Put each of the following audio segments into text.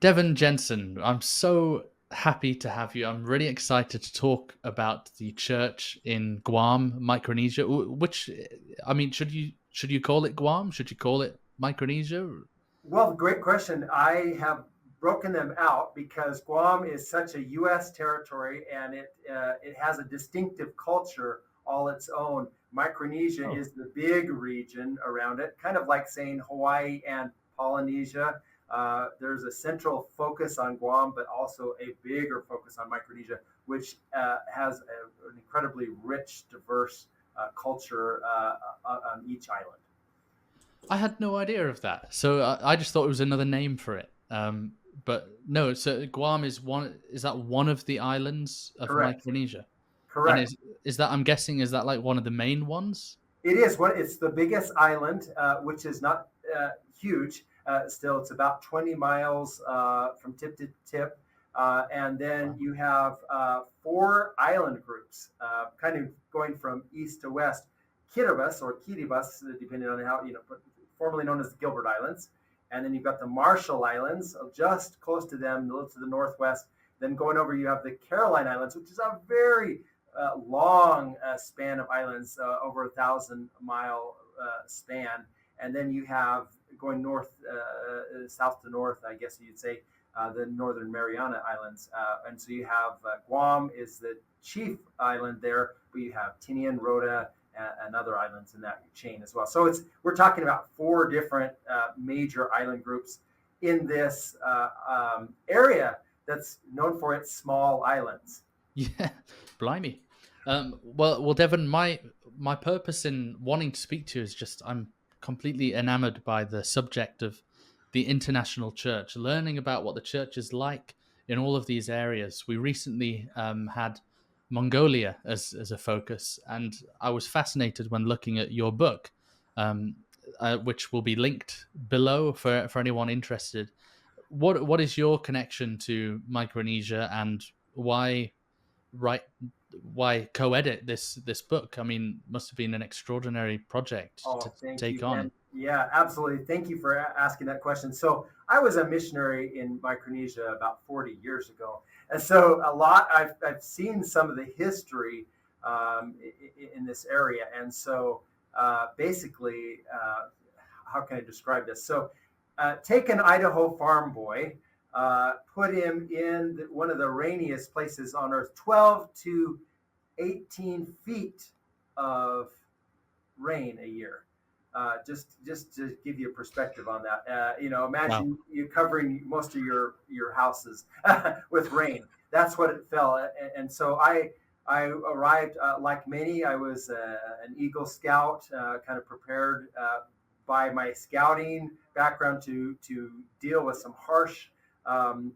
Devan Jensen, I'm so happy to have you. I'm really excited to talk about the church in Guam, Micronesia. Which, I mean, should you call it Guam? Should you call it Micronesia? Well, great question. I have broken them out because Guam is such a U.S. territory and it has a distinctive culture all its own. Micronesia Oh, is the big region around it, kind of like saying Hawaii and Polynesia. There's a central focus on Guam, but also a bigger focus on Micronesia, which has an incredibly rich, diverse culture on each island. I had no idea of that. So I just thought it was another name for it. But no. So Guam is one. Is that one of the islands of Correct. Micronesia? And Correct. is that, I'm guessing, is that like one of the main ones? It is what it's the biggest island, which is not huge. Still, it's about 20 miles from tip to tip. And then Wow. you have four island groups, kind of going from east to west. Kiribati or Kiribati, depending on how, formerly known as the Gilbert Islands. And then you've got the Marshall Islands, just close to them, a little to the northwest. Then going over, you have the Caroline Islands, which is a very long span of islands, over 1,000 mile span. And then you have going north, south to north, I guess you'd say, the Northern Mariana Islands. And so you have Guam is the chief island there, but you have Tinian, Rota, and other islands in that chain as well. So we're talking about four different major island groups in this area that's known for its small islands. Yeah, blimey. Well, Devon, my purpose in wanting to speak to you is just I'm completely enamored by the subject of the international church, learning about what the church is like in all of these areas. We recently had Mongolia as a focus, and I was fascinated when looking at your book, um, which will be linked below for anyone interested. What is your connection to Micronesia, and why write why co-edit this book? I mean, must have been an extraordinary project to Oh, thank take you. on. And yeah, absolutely. Thank you for asking that question. So I was a missionary in Micronesia about 40 years ago. And so I've seen some of the history in this area. And so basically, how can I describe this? So take an Idaho farm boy, put him in one of the rainiest places on earth, 12 to 18 feet of rain a year. Just to give you a perspective on that, Wow. imagine you covering most of your houses with rain. That's what it felt, and so I arrived like many. I was an Eagle Scout, kind of prepared by my scouting background to deal with some harsh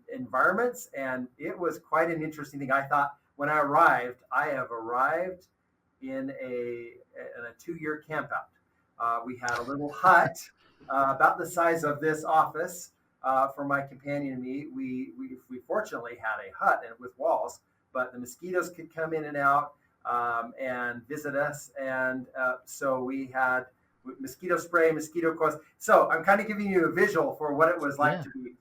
environments, and it was quite an interesting thing. I thought when I arrived, I have arrived in a 2 year camp out. We had a little hut about the size of this office for my companion and me. We fortunately had a hut and with walls, but the mosquitoes could come in and out and visit us, and so we had mosquito spray, mosquito coils. So I'm kind of giving you a visual for what it was like Yeah. to be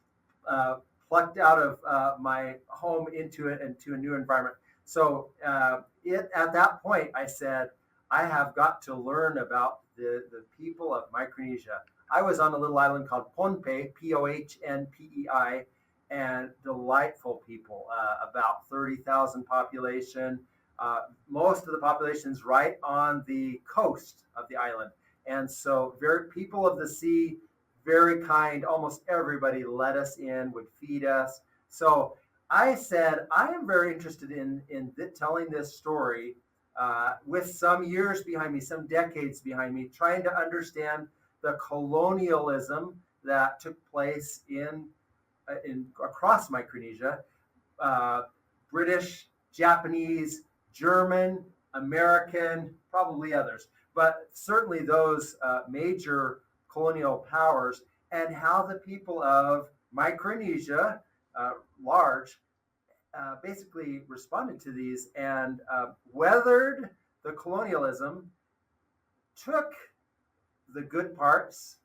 plucked out of my home into a new environment. So at that point, I said, I have got to learn about the people of Micronesia. I was on a little island called Pohnpei, Pohnpei, and delightful people, about 30,000 population. Most of the population is right on the coast of the island. And so very people of the sea, very kind. Almost everybody let us in, would feed us. So I said, I am very interested in telling this story with some years behind me, some decades behind me, trying to understand the colonialism that took place in across Micronesia, uh, British, Japanese, German, American, probably others, but certainly those major colonial powers, and how the people of Micronesia, large, basically responded to these and weathered the colonialism, took the good parts,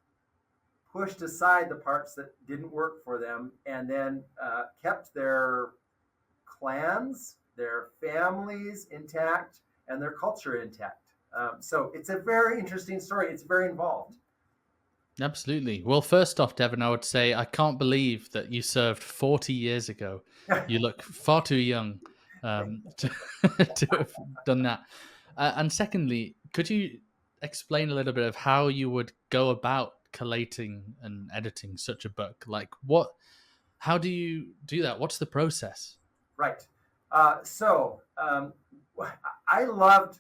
pushed aside the parts that didn't work for them, and then kept their clans, their families intact, and their culture intact. So it's a very interesting story. It's very involved. Absolutely. Well, first off, Devon, I would say I can't believe that you served 40 years ago. You look far too young to, to have done that. And secondly, could you explain a little bit of how you would go about collating and editing such a book? Like, how do you do that? What's the process? Right. So I loved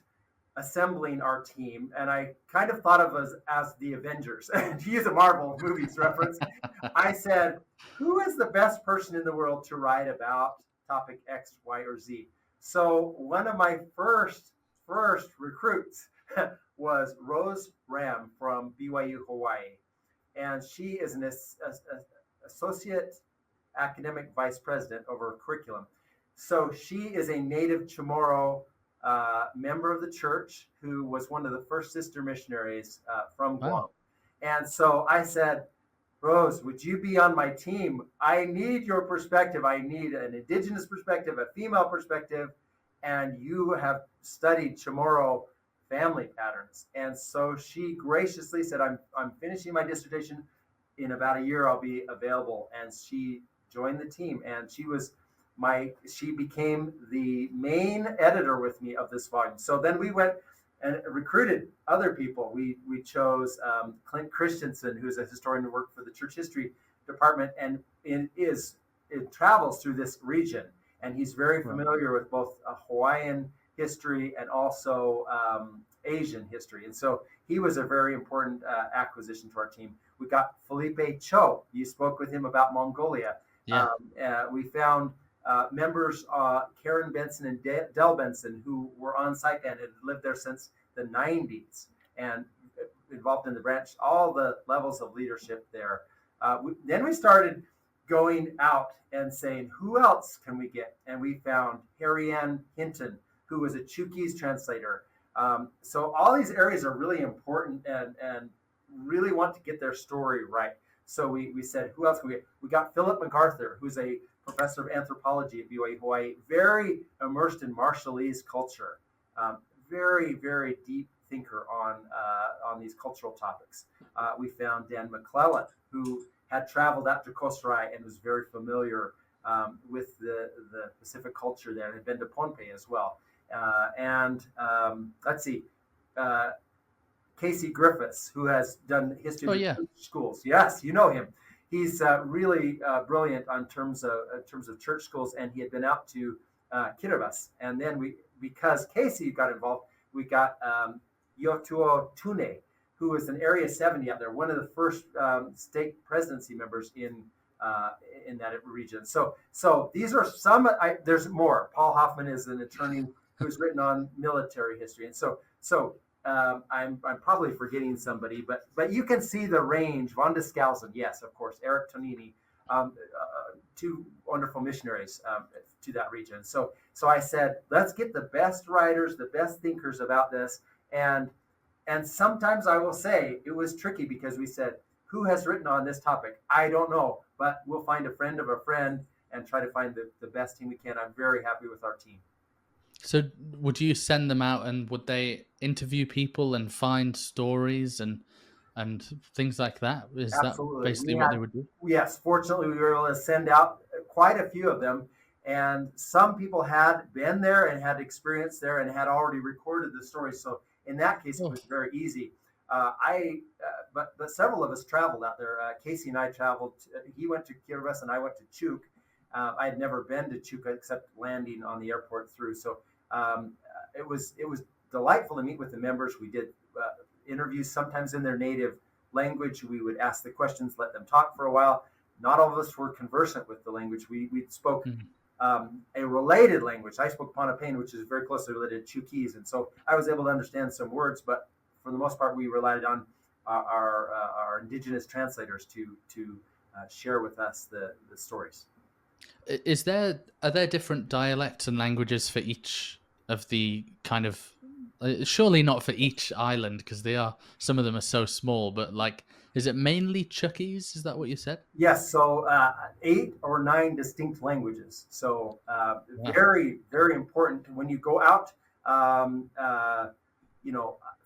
assembling our team, and I kind of thought of us as the Avengers. To use a Marvel movies reference, I said, "Who is the best person in the world to write about topic X, Y, or Z?" So one of my first recruits was Rose Ram from BYU Hawaii, and she is an associate academic vice president over curriculum. So she is a native Chamorro member of the church who was one of the first sister missionaries from Guam. Wow. And so I said, Rose, would you be on my team? I need your perspective. I need an indigenous perspective, a female perspective, and you have studied Chamorro family patterns. And so she graciously said, I'm finishing my dissertation. In about a year, I'll be available. And she joined the team, and she became the main editor with me of this volume. So then we went and recruited other people. We chose Clint Christensen, who's a historian who worked for the church history department, and it travels through this region, and he's very familiar with both Hawaiian history and also Asian history. And so he was a very important acquisition to our team. We got Felipe Cho. You spoke with him about Mongolia. Yeah. We found members, Karen Benson and Del Benson, who were on site and had lived there since the 90s and involved in the branch, all the levels of leadership there. Then we started going out and saying, who else can we get? And we found Harry Ann Hinton, who was a Chuukese translator. So all these areas are really important and really want to get their story right. So we said, who else can we get? We got Philip MacArthur, who's a professor of anthropology at BYU Hawaii, very immersed in Marshallese culture, very, very deep thinker on these cultural topics. We found Dan McClellan, who had traveled out to Kosrae and was very familiar with the Pacific culture there, and had been to Pohnpei as well. Let's see, Casey Griffiths, who has done history of schools. Yes, you know him. He's really brilliant in terms of church schools, and he had been out to Kiribati. And then because Casey got involved, we got Yotuo Tune, who was an Area 70 out there, one of the first state presidency members in that region. So these are some. There's more. Paul Hoffman is an attorney who's written on military history, and so I'm probably forgetting somebody, but you can see the range. Von Discalson, yes, of course. Eric Tonini, two wonderful missionaries to that region. So I said, let's get the best writers, the best thinkers about this. And sometimes I will say it was tricky because we said, who has written on this topic? I don't know, but we'll find a friend of a friend and try to find the best team we can. I'm very happy with our team. So would you send them out, and would they interview people and find stories and things like that? Is Absolutely. that basically what they would do? Yes. Fortunately, we were able to send out quite a few of them. And some people had been there and had experience there and had already recorded the story. So in that case, it was very easy. But several of us traveled out there. Casey and I traveled. He went to Kiribati and I went to Chuuk. I had never been to Chuuk except landing on the airport through. So it was delightful to meet with the members. We did interviews sometimes in their native language. We would ask the questions, let them talk for a while. Not all of us were conversant with the language. We spoke a related language. I spoke Pohnpeian, which is very closely related to Chuukese, and so I was able to understand some words. But for the most part, we relied on our indigenous translators to share with us the stories. Are there different dialects and languages for each of the kind of Surely not for each island, because some of them are so small. But like, is it mainly Chuckies? Is that what you said? Yes, so 8 or 9 distinct languages. So Wow. very, very important when you go out, um, uh,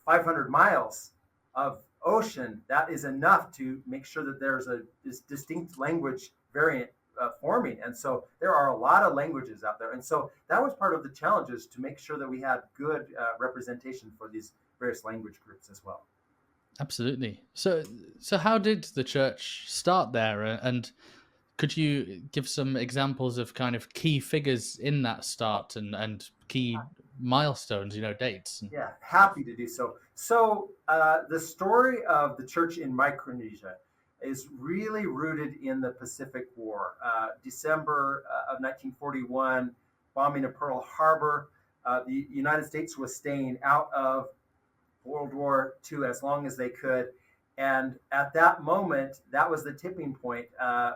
500 miles of ocean. That is enough to make sure that there's this distinct language variant forming. And so there are a lot of languages out there. And so that was part of the challenges to make sure that we had good representation for these various language groups as well. Absolutely. So how did the church start there? And could you give some examples of kind of key figures in that start and key milestones, dates and Yeah, stuff? happy to do so. So, the story of the church in Micronesia is really rooted in the Pacific War. December of 1941, bombing of Pearl Harbor. The United States was staying out of World War II as long as they could. And at that moment, that was the tipping point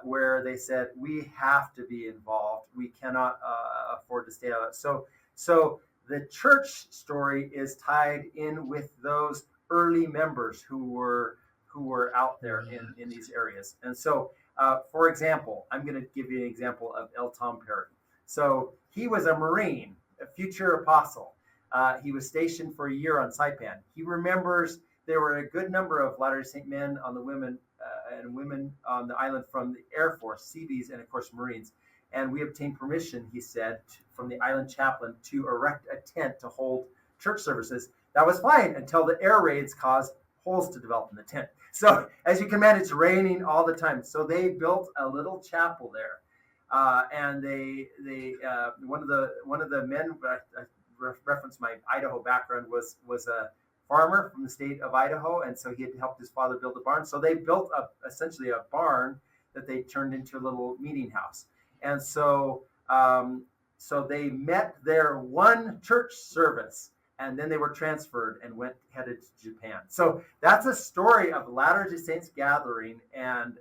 where they said, we have to be involved. We cannot afford to stay out of it. So the church story is tied in with those early members who were out there Right. in these areas. And so, for example, I'm going to give you an example of El Tom Perry. So he was a Marine, a future apostle. He was stationed for a year on Saipan. He remembers there were a good number of Latter-day Saint men on the women and women on the island from the Air Force, Seabees, and of course Marines. And we obtained permission, he said, from the island chaplain to erect a tent to hold church services. That was fine until the air raids caused holes to develop in the tent. So as you can imagine, it's raining all the time. So they built a little chapel there, and they one of the men. I reference my Idaho background was a farmer from the state of Idaho, and so he had helped his father build a barn. So they built essentially a barn that they turned into a little meeting house, and so they met there one church service, and then they were transferred and headed to Japan. So that's a story of Latter-day Saints gathering and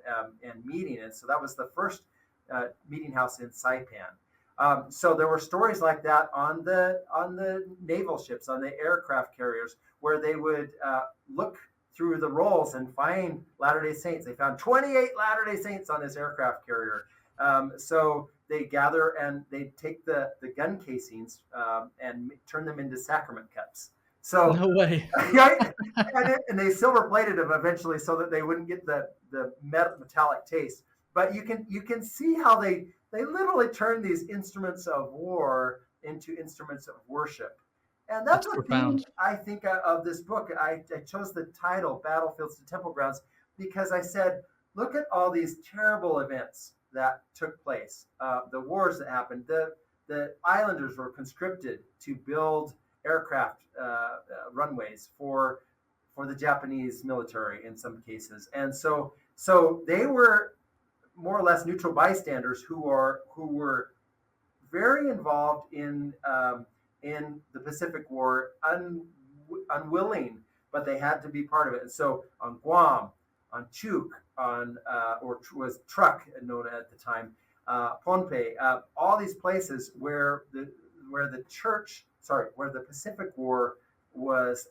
meeting, and so that was the first meeting house in Saipan. So there were stories like that on the naval ships, on the aircraft carriers, where they would look through the rolls and find Latter-day Saints. They found 28 Latter-day Saints on this aircraft carrier. So they gather and they take the gun casings and turn them into sacrament cups. So No way. right? And they silver plated them eventually so that they wouldn't get the metallic taste. But you can see how they literally turn these instruments of war into instruments of worship. And that's That's a theme, profound. I think, of this book. I chose the title, Battlefields to Temple Grounds, because I said, look at all these terrible events that took place, the wars that happened. The islanders were conscripted to build aircraft runways for the Japanese military in some cases. And so they were more or less neutral bystanders who were very involved in the Pacific War, unwilling, but they had to be part of it. And so on Guam, on Chuuk, on or was Truk known at the time, Pohnpei, all these places where the church, where the Pacific War was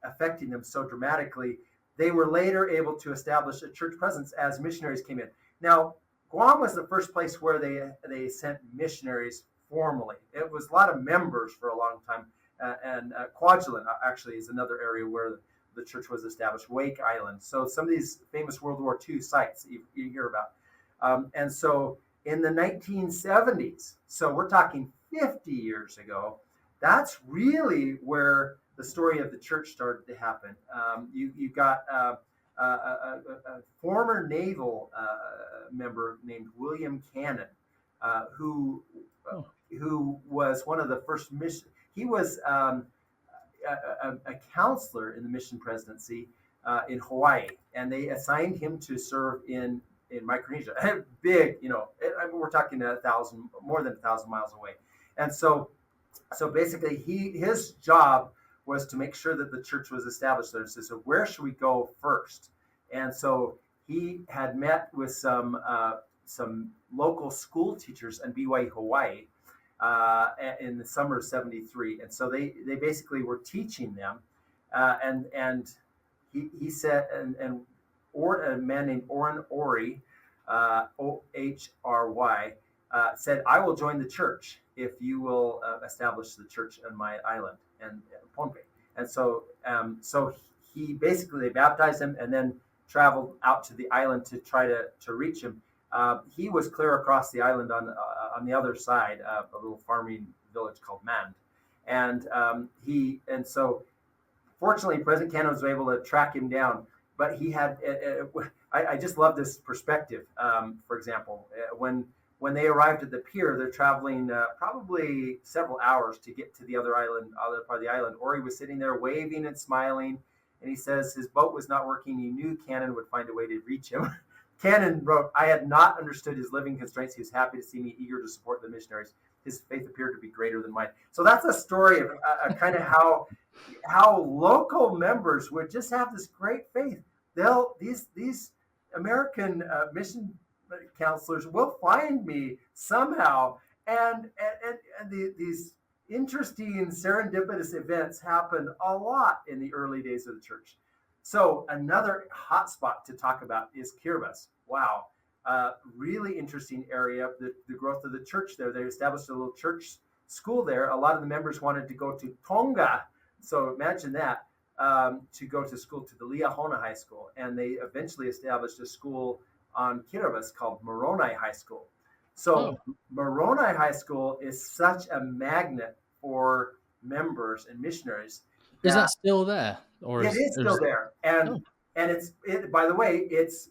affecting them so dramatically, they were later able to establish a church presence as missionaries came in. Now, Guam was the first place where they sent missionaries formally. It was a lot of members for a long time, and Kwajalein actually is another area where the church was established. Wake Island. So some of these famous World War II sites you hear about, and so in the 1970s, so we're talking 50 years ago, that's really where the story of the church started to happen. You got a former naval member named William Cannon, who Oh, who was one of the first mission. He was a counselor in the mission presidency in Hawaii, and they assigned him to serve in Micronesia. Big, we're talking more than 1,000 miles away, and so basically his job was to make sure that the church was established there. So where should we go first? And so he had met with some local school teachers in BYU, Hawaii, in the summer of '73, and so they basically were teaching them, and he said, or a man named Oren Ori, Ohry, said, "I will join the church if you will establish the church on my island and Pohnpei." And so he basically, they baptized him and then traveled out to the island to try to reach him. He was clear across the island on the other side of a little farming village called Mand, and so fortunately, President Cannon was able to track him down. But he had, I just love this perspective. For example, when they arrived at the pier, they're traveling probably several hours to get to the other part of the island. Ori was sitting there waving and smiling, and he says his boat was not working. He knew Cannon would find a way to reach him. Cannon wrote, "I had not understood his living constraints. He was happy to see me, eager to support the missionaries. His faith appeared to be greater than mine." So that's a story of kind of how local members would just have this great faith. These American mission counselors will find me somehow, and these interesting serendipitous events happen a lot in the early days of the church. So another hot spot to talk about is Kiribati. Wow. Really interesting area, the growth of the church there. They established a little church school there. A lot of the members wanted to go to Tonga. So imagine that, to go to school, to the Liahona High School. And they eventually established a school on Kiribati called Moroni High School. So Moroni High School is such a magnet for members and missionaries. Is that still there? Or it is still there. And by the way, it's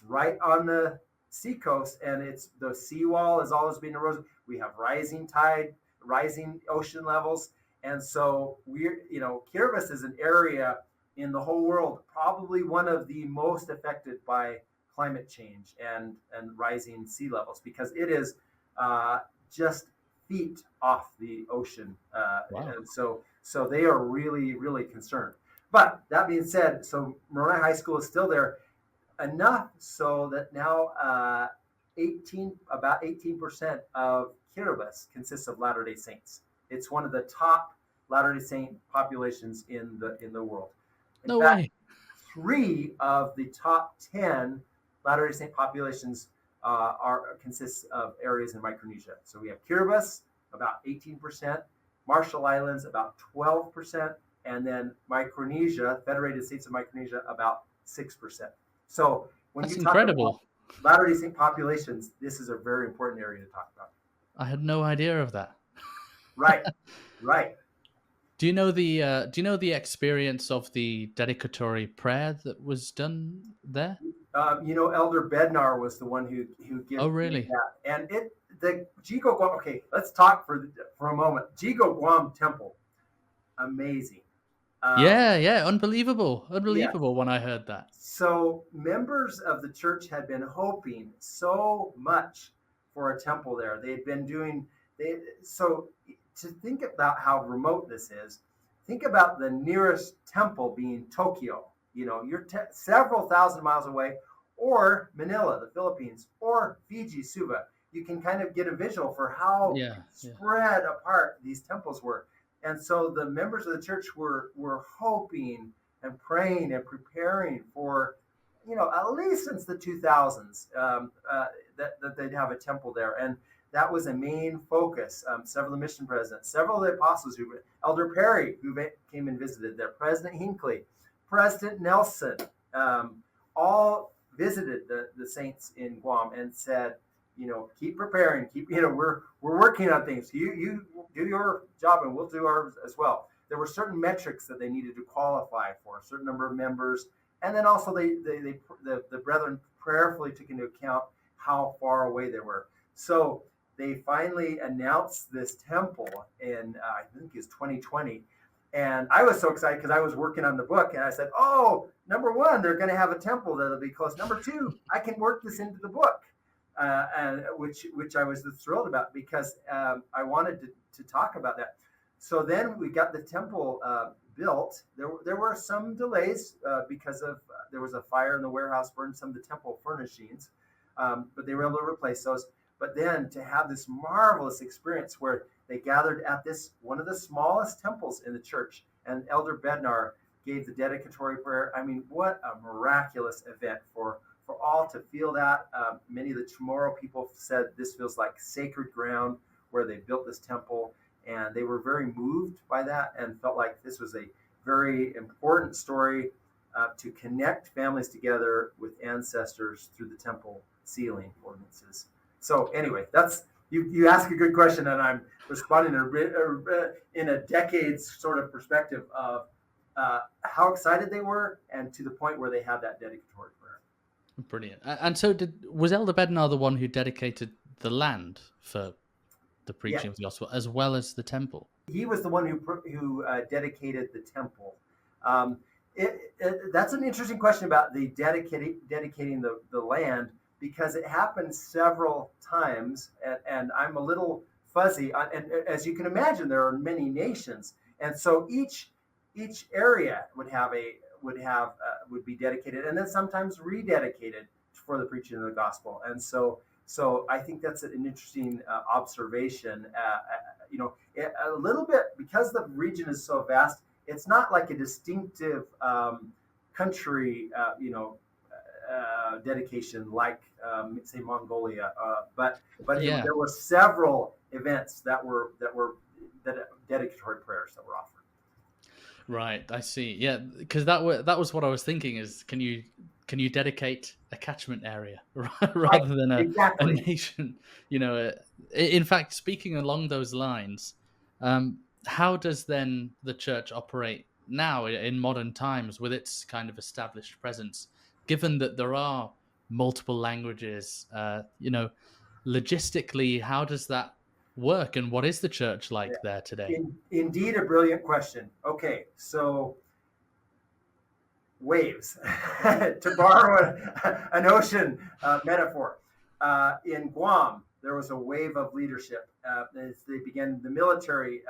right on the seacoast, and the seawall is always being eroded. We have rising tide, rising ocean levels. And so Kiribati is an area in the whole world, probably one of the most affected by climate change and rising sea levels, because it is just feet off the ocean. Wow. And so they are really, really concerned. But that being said, so Moroni High School is still there, enough so that now about 18% of Kiribati consists of Latter-day Saints. It's one of the top Latter-day Saint populations in the world. In fact, way. 3 of the top 10 Latter-day Saint populations consists of areas in Micronesia. So we have Kiribati, about 18%, Marshall Islands, about 12%, and then Micronesia, Federated States of Micronesia, about 6%. So when That's you talk incredible. about Latter-day Saint populations, this is a very important area to talk about. I had no idea of that. Right. Do you know the experience of the dedicatory prayer that was done there? Elder Bednar was the one who gave. Oh, really? That. And the Jigo Guam. Okay, let's talk for a moment. Jigo Guam Temple, amazing. Yeah, unbelievable when I heard that. So members of the church had been hoping so much for a temple there. They'd been doing. So to think about how remote this is, think about the nearest temple being Tokyo. You're several thousand miles away, or Manila, the Philippines, or Fiji, Suva. You can kind of get a visual for how spread apart these temples were. And so the members of the church were hoping and praying and preparing for, at least since the 2000s, that they'd have a temple there. And that was a main focus. Several of the mission presidents, several of the apostles, Elder Perry, who came and visited there, President Hinckley, President Nelson, all visited the saints in Guam and said, keep preparing, we're working on things. You do your job and we'll do ours as well. There were certain metrics that they needed to qualify for, a certain number of members, and then also the brethren prayerfully took into account how far away they were. So they finally announced this temple in, I think it was 2020. And I was so excited because I was working on the book, and I said, "Oh, number one, they're going to have a temple that'll be close. Number two, I can work this into the book," and which I was thrilled about, because I wanted to talk about that. So then we got the temple built. There were some delays because of there was a fire in the warehouse, burned some of the temple furnishings, but they were able to replace those. but then to have this marvelous experience where they gathered at this one of the smallest temples in the church, and Elder Bednar gave the dedicatory prayer. I mean, what a miraculous event for all to feel that. Many of the Chamorro people said this feels like sacred ground where they built this temple, and they were very moved by that and felt like this was a very important story to connect families together with ancestors through the temple sealing ordinances. So anyway, that's you ask a good question, and I'm responding in a decades sort of perspective of how excited they were, and to the point where they had that dedicatory prayer. Brilliant. And so was Elder Bednar the one who dedicated the land for the preaching of the gospel as well as the temple? He was the one who dedicated the temple. That's an interesting question about the dedicating the land, because it happened several times, and I'm a little fuzzy. And as you can imagine, there are many nations, and so each area would be dedicated, and then sometimes rededicated for the preaching of the gospel. And so I think that's an interesting observation. A little bit, because the region is so vast, it's not like a distinctive country, dedication like say Mongolia, but Yeah. there were several events that were dedicatory prayers that were offered. Right, I see. Yeah, because that was what I was thinking is, can you dedicate a catchment area rather than a Exactly. nation? In fact, speaking along those lines, how does then the church operate now in modern times with its kind of established presence, given that there are multiple languages? Logistically, how does that work, and what is the church like there today? Indeed, a brilliant question. Okay, so waves, to borrow an ocean metaphor. In Guam, there was a wave of leadership as they began, the military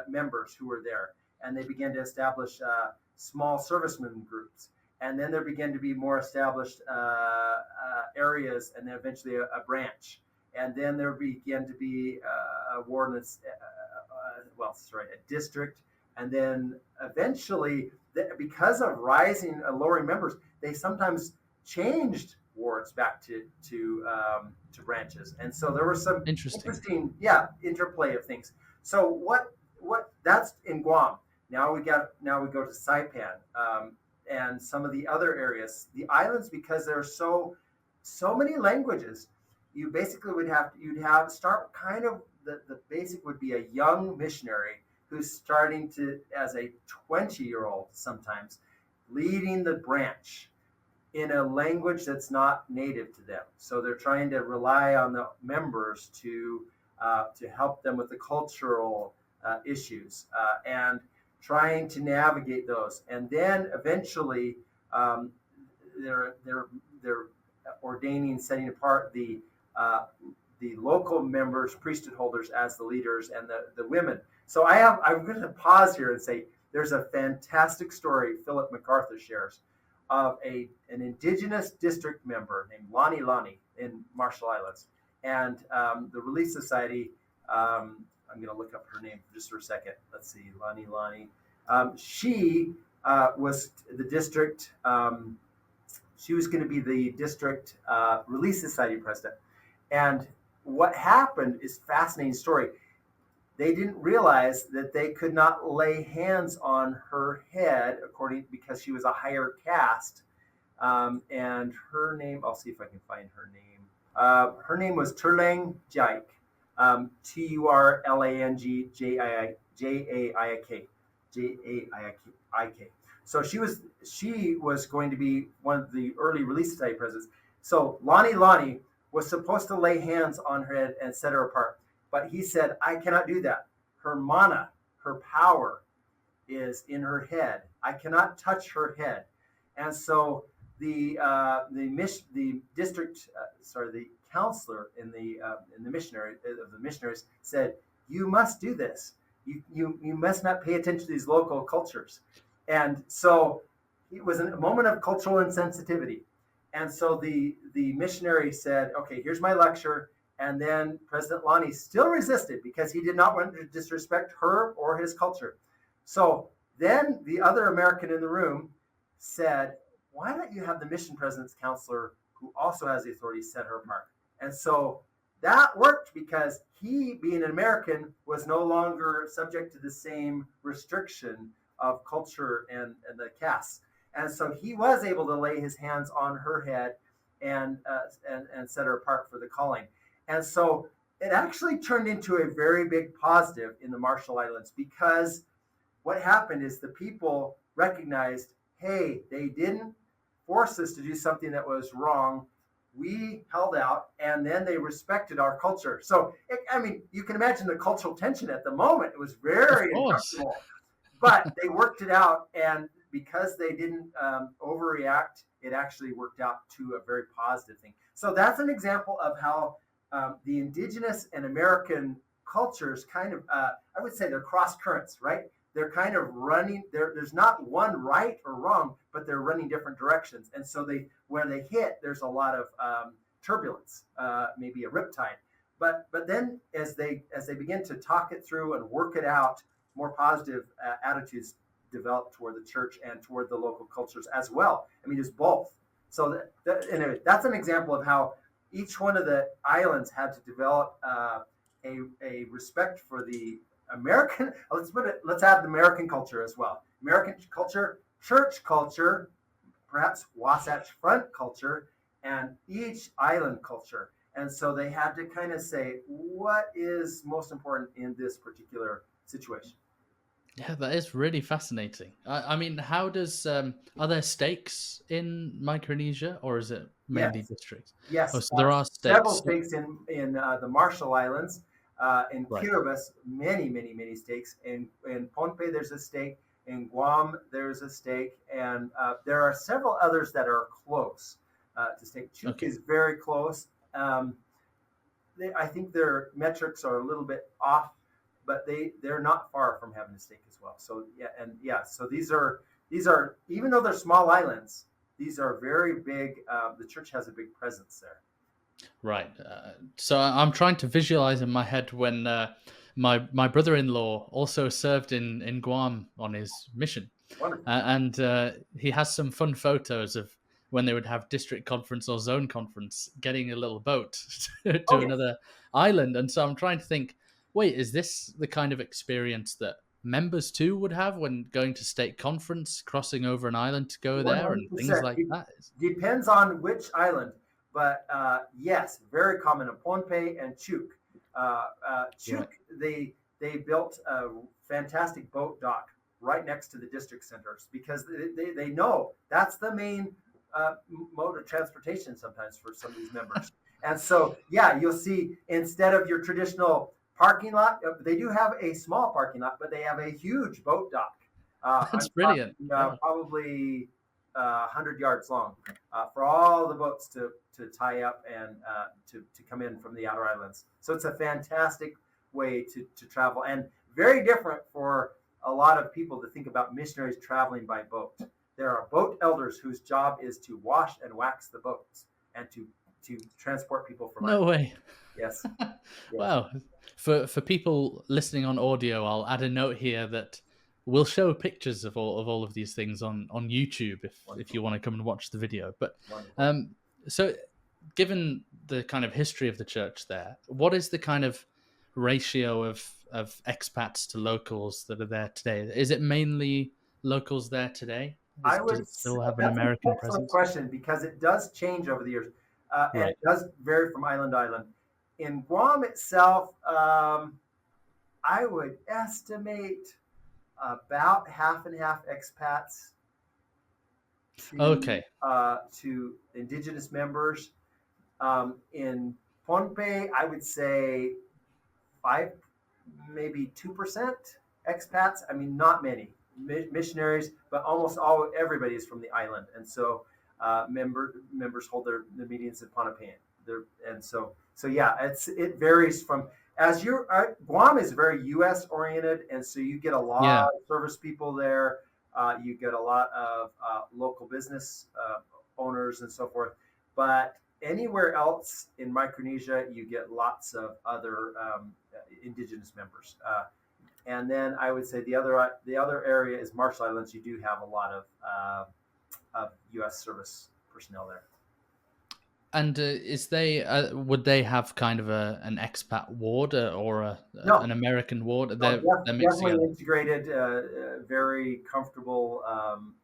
members who were there, and they began to establish small servicemen groups. And then there began to be more established areas, and then eventually a branch. And then there began to be a district. And then eventually, because of rising and lowering members, they sometimes changed wards back to branches. And so there was some interesting interplay of things. So what that's in Guam. Now we go to Saipan, and some of the other areas, the islands, because there are so many languages. You basically you'd have start kind of the basic would be a young missionary who's starting to, as a 20-year-old sometimes, leading the branch in a language that's not native to them. So they're trying to rely on the members to help them with the cultural issues and trying to navigate those. And then eventually they're ordaining, setting apart the local members, priesthood holders, as the leaders, and the women. So I'm going to pause here and say there's a fantastic story Philip MacArthur shares of an indigenous district member named Lani in Marshall Islands, and the Relief Society. I'm going to look up her name just for a second. Let's see, Lani. She was the district. She was going to be the district Relief Society president. And what happened is a fascinating story. They didn't realize that they could not lay hands on her head because she was a higher caste. And her name, I'll see if I can find her name. Her name was Turlang Jaik, Turlang Jaik. So she was going to be one of the early Relief Society presidents. So Lani was supposed to lay hands on her head and set her apart. But he said, I cannot do that. Her mana, her power, is in her head. I cannot touch her head. And so the counselor in the missionaries said, you must do this. You must not pay attention to these local cultures. And so it was a moment of cultural insensitivity. And so the missionary said, okay, here's my lecture. And then President Lonnie still resisted because he did not want to disrespect her or his culture. So then the other American in the room said, why don't you have the mission president's counselor, who also has the authority, set her apart? And so that worked because he, being an American, was no longer subject to the same restriction of culture and the caste. And so he was able to lay his hands on her head and set her apart for the calling. And so it actually turned into a very big positive in the Marshall Islands, because what happened is the people recognized, hey, they didn't force us to do something that was wrong. We held out, and then they respected our culture. So, you can imagine the cultural tension at the moment. It was very uncomfortable, but they worked it out. And because they didn't overreact, it actually worked out to a very positive thing. So that's an example of how the indigenous and American cultures kind of, I would say they're cross currents, right? They're kind of running, there's not one right or wrong, but they're running different directions. And so where they hit, there's a lot of turbulence, maybe a riptide. But then as they begin to talk it through and work it out, more positive attitudes develop toward the church and toward the local cultures as well. It's both. So anyway, that's an example of how each one of the islands had to develop a respect for the American. Let's add the American culture as well. American culture, church culture, perhaps Wasatch Front culture, and each island culture. And so they had to kind of say, what is most important in this particular situation? Yeah, that is really fascinating. How does are there stakes in Micronesia, or is it mainly districts? Yes. Oh, so there are stakes. Several stakes in the Marshall Islands. In Kiribati, many stakes. In Pohnpei, there's a stake. In Guam, there's a stake, and there are several others that are close to stake. Chuuk is very close. I think their metrics are a little bit off, but they're not far from having a stake as well. So so these are even though they're small islands, these are very big. The church has a big presence there. Right. So I'm trying to visualize in my head when my brother-in-law also served in Guam on his mission. And he has some fun photos of when they would have district conference or zone conference, getting a little boat to another island. And so I'm trying to think, wait, is this the kind of experience that members too would have when going to state conference, crossing over an island to go 100%. There and things like that? Depends on which island. But yes, very common in Pohnpei and Chuuk. Chuuk, they built a fantastic boat dock right next to the district centers, because they know that's the main mode of transportation sometimes for some of these members. And so, you'll see, instead of your traditional parking lot, they do have a small parking lot, but they have a huge boat dock. That's brilliant. Probably 100 yards long for all the boats to tie up and to come in from the outer islands. So it's a fantastic way to travel, and very different for a lot of people to think about missionaries traveling by boat. There are boat elders whose job is to wash and wax the boats and to transport people from No way. Yes. Wow. For people listening on audio, I'll add a note here that we'll show pictures of all of these things on YouTube if you want to come and watch the video. But so given the kind of history of the church there, what is the kind of ratio of expats to locals that are there today? Is it mainly locals there today? Does it still have an American presence? That's a question, because it does change over the years. And it does vary from island to island. In Guam itself, I would estimate about half and half expats to indigenous members. In Pohnpei, I would say 5, maybe 2% expats. Not many missionaries, but almost everybody is from the island, and so members hold their meetings in Pohnpei. And so it varies from. Guam is very U.S. oriented, and so you get a lot of service people there. You get a lot of local business owners and so forth. But anywhere else in Micronesia, you get lots of other indigenous members. And then I would say the other area is Marshall Islands. You do have a lot of U.S. service personnel there. And would they have kind of an expat ward or No. an American ward? No, They're mixed definitely together. integrated, very comfortable.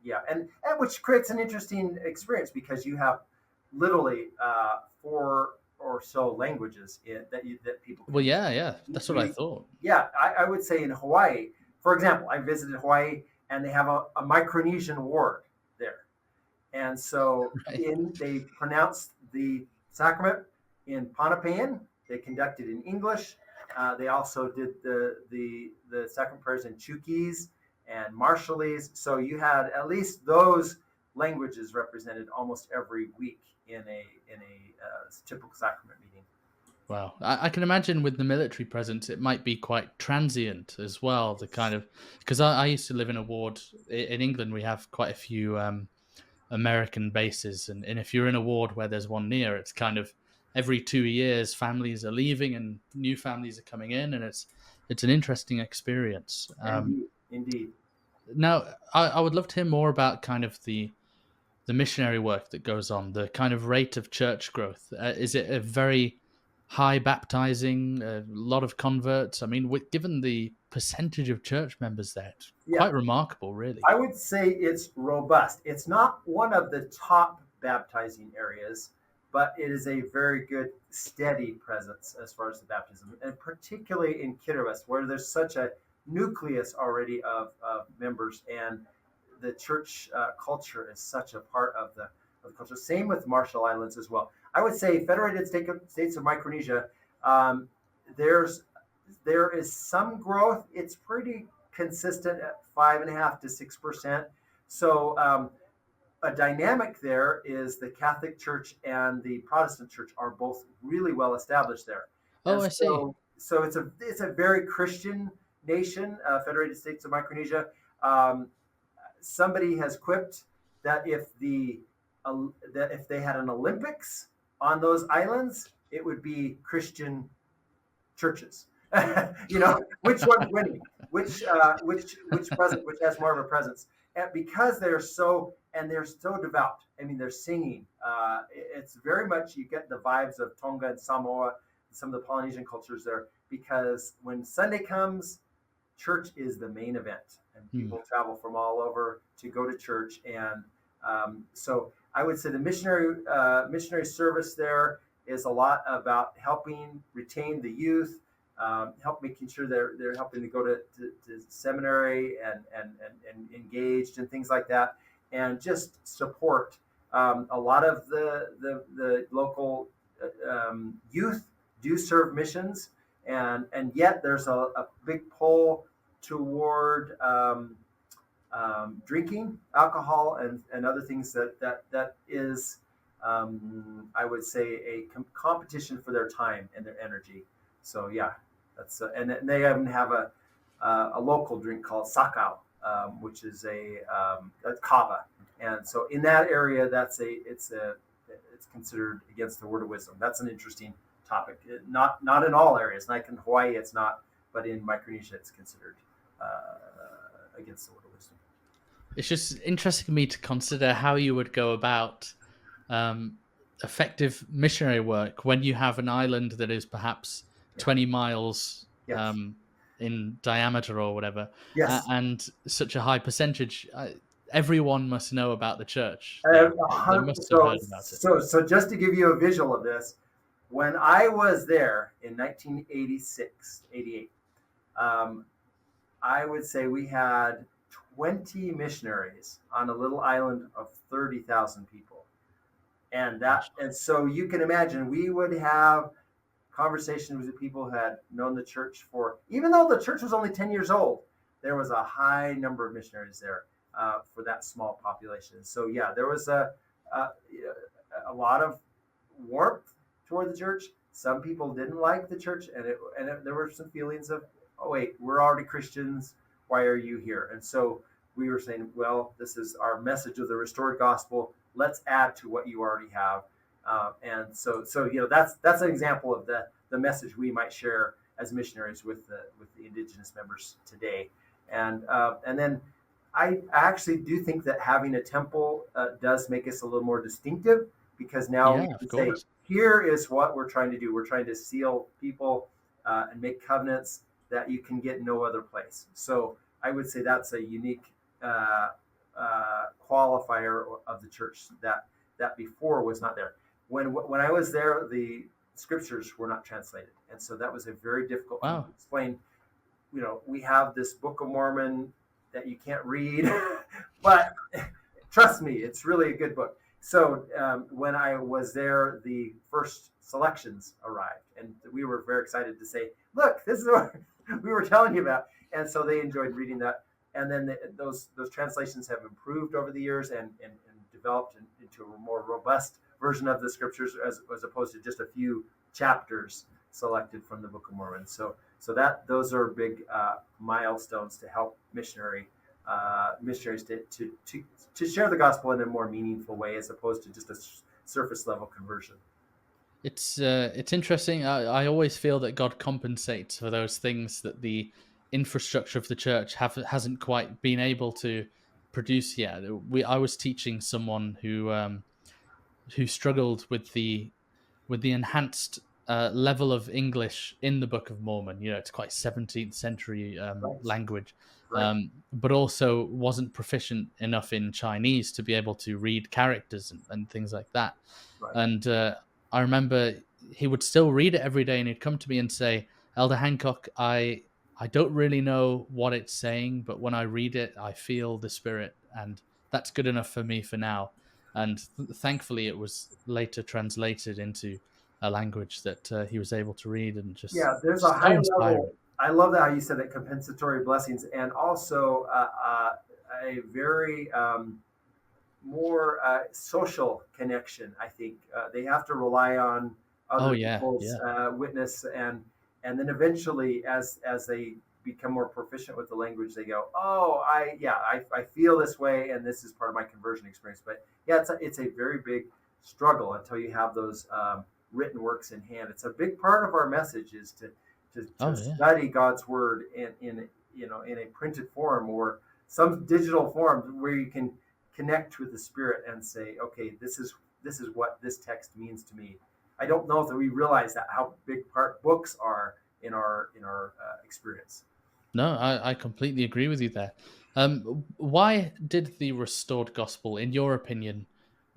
Yeah, and which creates an interesting experience because you have literally 4 or so languages that people can Well, yeah, that's what I thought. Yeah, I would say in Hawaii, for example, I visited Hawaii and they have a Micronesian ward there. And so Right. they pronounced the sacrament in Pohnpeian. They conducted in English. They also did the sacrament prayers in Chukis and Marshallese. So you had at least those languages represented almost every week in a typical sacrament meeting. Wow. I can imagine with the military presence, it might be quite transient as well. The kind of because I used to live in a ward in England. We have quite a few American bases, and if you're in a ward where there's one near, it's kind of every 2 years families are leaving and new families are coming in, and it's an interesting experience. Indeed. Now, I would love to hear more about kind of the missionary work that goes on, the kind of rate of church growth. Is it a very high baptizing, a lot of converts? I mean, given the percentage of church members there, it's quite remarkable, really. I would say it's robust. It's not one of the top baptizing areas, but it is a very good, steady presence as far as the baptism, and particularly in Kiribati, where there's such a nucleus already of members, and the church culture is such a part of the culture. Same with Marshall Islands as well. I would say Federated States of Micronesia, there is some growth. It's pretty consistent at 5.5 to 6%. So a dynamic there is the Catholic Church and the Protestant Church are both really well established there. Oh, I see. So it's a very Christian nation, Federated States of Micronesia. Somebody has quipped that if they had an Olympics on those islands, it would be Christian churches. Which one's winning? Which has more of a presence? And because they're so devout. I mean, they're singing. It's very much, you get the vibes of Tonga and Samoa, some of the Polynesian cultures there, because when Sunday comes, church is the main event, and people travel from all over to go to church. And so I would say the missionary service there is a lot about helping retain the youth, help making sure they're helping to go to seminary and engaged and things like that, and just support. A lot of the local youth do serve missions, and yet there's a big pull toward drinking alcohol and other things that is, I would say, a competition for their time and their energy. So yeah, that's and they even have a local drink called sakau, which is a kava, and so in that area, it's considered against the word of wisdom. That's an interesting topic. Not in all areas. Like in Hawaii, it's not, but in Micronesia, it's considered against the word of wisdom. It's just interesting to me to consider how you would go about effective missionary work when you have an island that is perhaps 20 miles in diameter or whatever, and such a high percentage. Everyone must know about the church. They must have heard about it. So just to give you a visual of this, when I was there in 1986, 88, I would say we had 20 missionaries on a little island of 30,000 people. And so you can imagine we would have conversations with people who had known the church even though the church was only 10 years old, there was a high number of missionaries there for that small population. So yeah, there was a lot of warmth toward the church. Some people didn't like the church, and there were some feelings of, oh wait, we're already Christians, why are you here? And so we were saying, well, this is our message of the restored gospel. Let's add to what you already have. And so that's an example of the message we might share as missionaries with the indigenous members today. And then I actually do think that having a temple does make us a little more distinctive, because now we Yeah, of can say, course. here is what we're trying to do. We're trying to seal people and make covenants that you can get no other place. So I would say that's a unique uh, qualifier of the church that before was not there. When I was there, the scriptures were not translated, and so that was a very difficult thing Wow. to explain. We have this Book of Mormon that you can't read, but trust me, it's really a good book. So when I was there, the first selections arrived, and we were very excited to say, "Look, this is what we were telling you about." And so they enjoyed reading that. And then those translations have improved over the years and developed into a more robust version of the scriptures, as opposed to just a few chapters selected from the Book of Mormon. So those are big milestones to help missionaries to share the gospel in a more meaningful way, as opposed to just a surface level conversion. It's interesting. I always feel that God compensates for those things that the infrastructure of the church hasn't quite been able to produce yet. I was teaching someone who struggled with the enhanced level of English in the Book of Mormon. It's quite 17th century Right. language, Right. but also wasn't proficient enough in Chinese to be able to read characters and things like that. Right. And I remember he would still read it every day, and he'd come to me and say, "Elder Hancock, I don't really know what it's saying, but when I read it, I feel the spirit, and that's good enough for me for now." And thankfully, it was later translated into a language that he was able to read, and just Yeah, there's a so high inspiring. level. I love that how you said that, compensatory blessings, and also a very more social connection. I think they have to rely on Oh other yeah, people's yeah, witness, and then eventually, as they become more proficient with the language, they go, "Oh, I feel this way, and this is part of my conversion experience." But yeah, it's a very big struggle until you have those written works in hand. It's a big part of our message is to oh yeah. study God's word in a printed form or some digital form where you can connect with the spirit and say, okay, this is what this text means to me. I don't know if we realize that how big part books are in our experience. No, I completely agree with you there. Why did the restored gospel, in your opinion,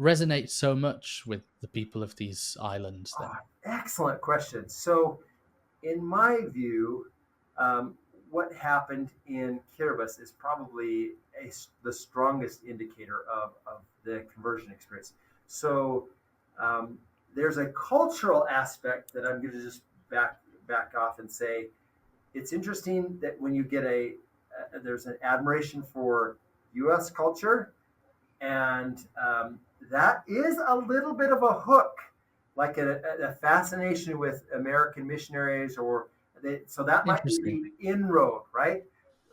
resonate so much with the people of these islands? Then, Excellent question. So, in my view, um, what happened in Kiribati is probably the strongest indicator of the conversion experience. So, um, there's a cultural aspect that I'm going to just back off and say it's interesting that when you get there's an admiration for U.S. culture, and that is a little bit of a hook, like a fascination with American missionaries, so that might be interesting. the inroad, right?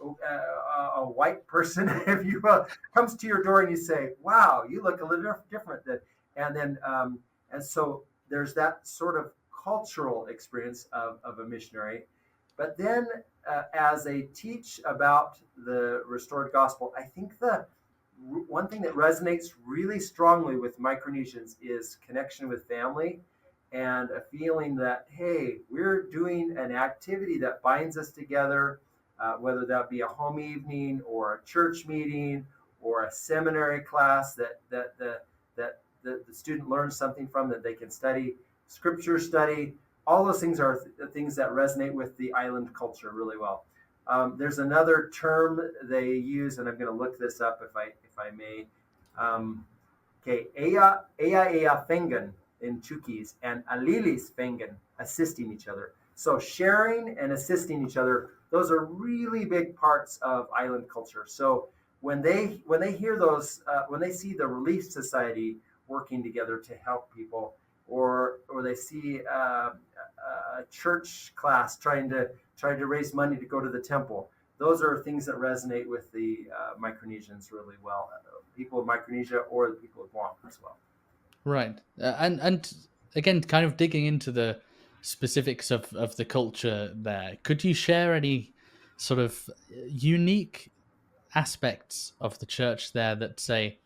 A white person, if you will, comes to your door and you say, "Wow, you look a little different," and then and so there's that sort of cultural experience of a missionary. But then, as they teach about the restored gospel, I think the one thing that resonates really strongly with Micronesians is connection with family and a feeling that, hey, we're doing an activity that binds us together, whether that be a home evening or a church meeting or a seminary class that the student learns something from, that they can study, scripture study. All those things are things that resonate with the island culture really well. There's another term they use, and I'm going to look this up if I may. Okay, Ea Fengen in Chukis and Alilis Fengen, assisting each other. So sharing and assisting each other, those are really big parts of island culture. So when they hear those, when they see the Relief Society working together to help people, or they see a church class trying to raise money to go to the temple. Those are things that resonate with the Micronesians really well, people of Micronesia or the people of Guam as well. Right. And again, kind of digging into the specifics of the culture there, could you share any sort of unique aspects of the church there that, say,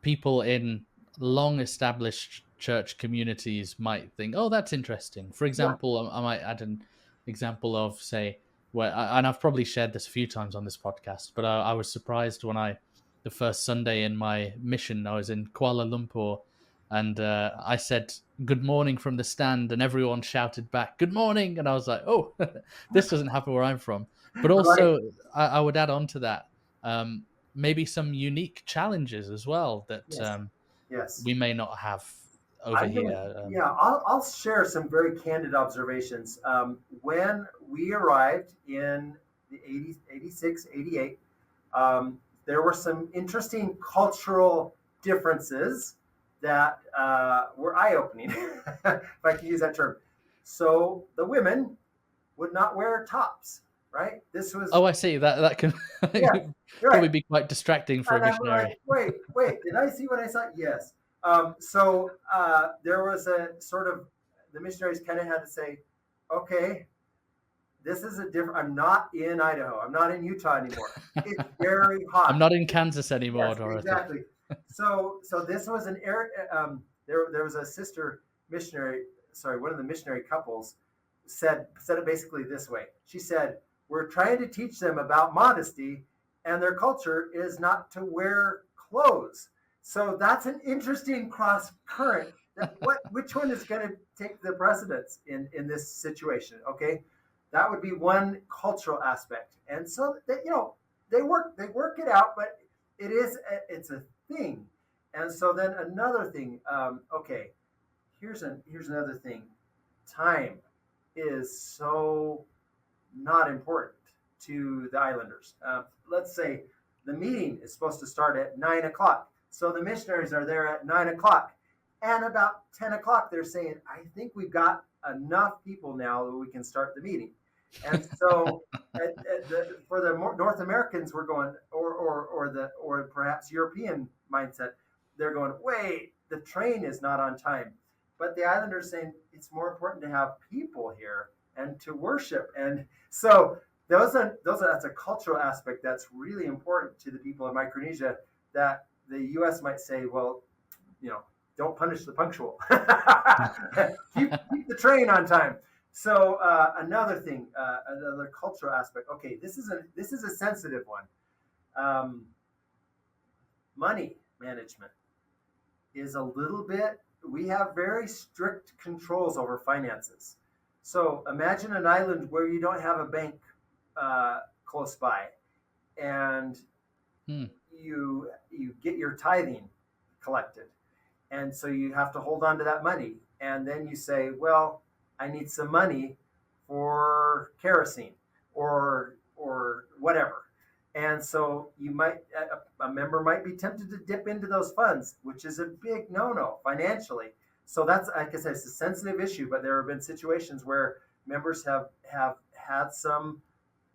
people in long established church communities might think, oh, that's interesting? For Yeah. example, I might add an example of, say, where, and I've probably shared this a few times on this podcast, but I was surprised when the first Sunday in my mission, I was in Kuala Lumpur, and I said good morning from the stand, and everyone shouted back good morning, and I was like, oh, this doesn't happen where I'm from. But Right. also, I would add on to that, maybe some unique challenges as well that Yes. Yes. we may not have over I'm gonna, here. yeah, I'll share some very candid observations. When we arrived in the 80s, 86, 88, there were some interesting cultural differences that were eye-opening, if I can use that term. So the women would not wear tops, right? This was, Oh, I see. That can yeah, you're probably right. be quite distracting for a And I'm like, missionary. wait, did I see what I saw? Yes. So there was a sort of, the missionaries kind of had to say, okay, this is a different, I'm not in Idaho. I'm not in Utah anymore. It's very I'm hot. not in Kansas anymore, Yes, Dorothy. exactly. So this was an area, there was a sister missionary, sorry, one of the missionary couples said it basically this way. She said, we're trying to teach them about modesty, and their culture is not to wear clothes. So that's an interesting cross current. Which one is going to take the precedence in this situation? Okay, that would be one cultural aspect, and so that, they work it out, but it's a thing. And so then another thing. Okay, here's another thing. Time is so not important to the islanders. Let's say the meeting is supposed to start at 9 o'clock. So the missionaries are there at 9 o'clock. And about 10 o'clock, they're saying, I think we've got enough people now that we can start the meeting. And so for the North Americans, we're going, or perhaps European mindset, they're going, wait, the train is not on time. But the islanders saying it's more important to have people here and to worship. And so that's a cultural aspect that's really important to the people of Micronesia, that the U.S. might say, well, don't punish the punctual. keep the train on time. So another thing, another cultural aspect. Okay, this is a sensitive one. Money management is a little bit. We have very strict controls over finances. So imagine an island where you don't have a bank close by, and Hmm. you get your tithing collected, and so you have to hold on to that money, and then you say, well, I need some money for kerosene or whatever. And so a member might be tempted to dip into those funds, which is a big no-no financially. So that's, like I said, it's a sensitive issue, but there have been situations where members have had some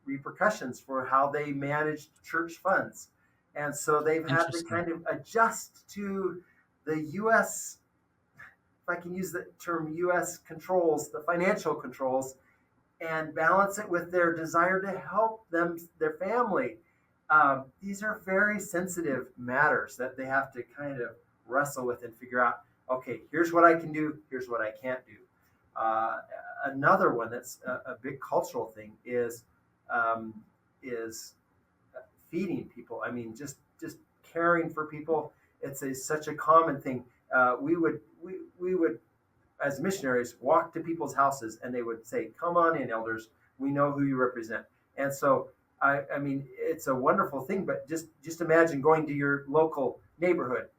repercussions for how they managed church funds. And so they've had to Interesting. kind of adjust to the U.S., if I can use the term U.S. controls, the financial controls, and balance it with their desire to help their family. These are very sensitive matters that they have to kind of wrestle with and figure out, okay, here's what I can do, here's what I can't do. Another one that's a big cultural thing is feeding people. I mean, just caring for people. It's such a common thing. We would, as missionaries, walk to people's houses, and they would say, "Come on in, elders. We know who you represent." And so, I mean, it's a wonderful thing. But just imagine going to your local neighborhood.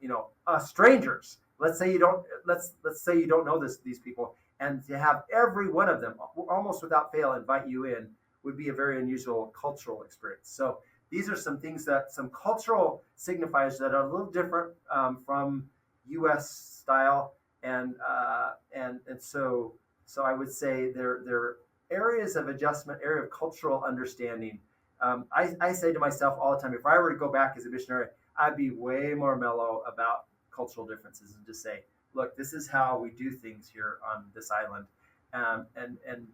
Strangers. Let's say you don't know these people, and to have every one of them, almost without fail, invite you in would be a very unusual cultural experience. So these are some things some cultural signifiers that are a little different from U.S. style, and so I would say they're areas of adjustment, area of cultural understanding. I say to myself all the time, if I were to go back as a missionary, I'd be way more mellow about cultural differences and just say, look, this is how we do things here on this island. And and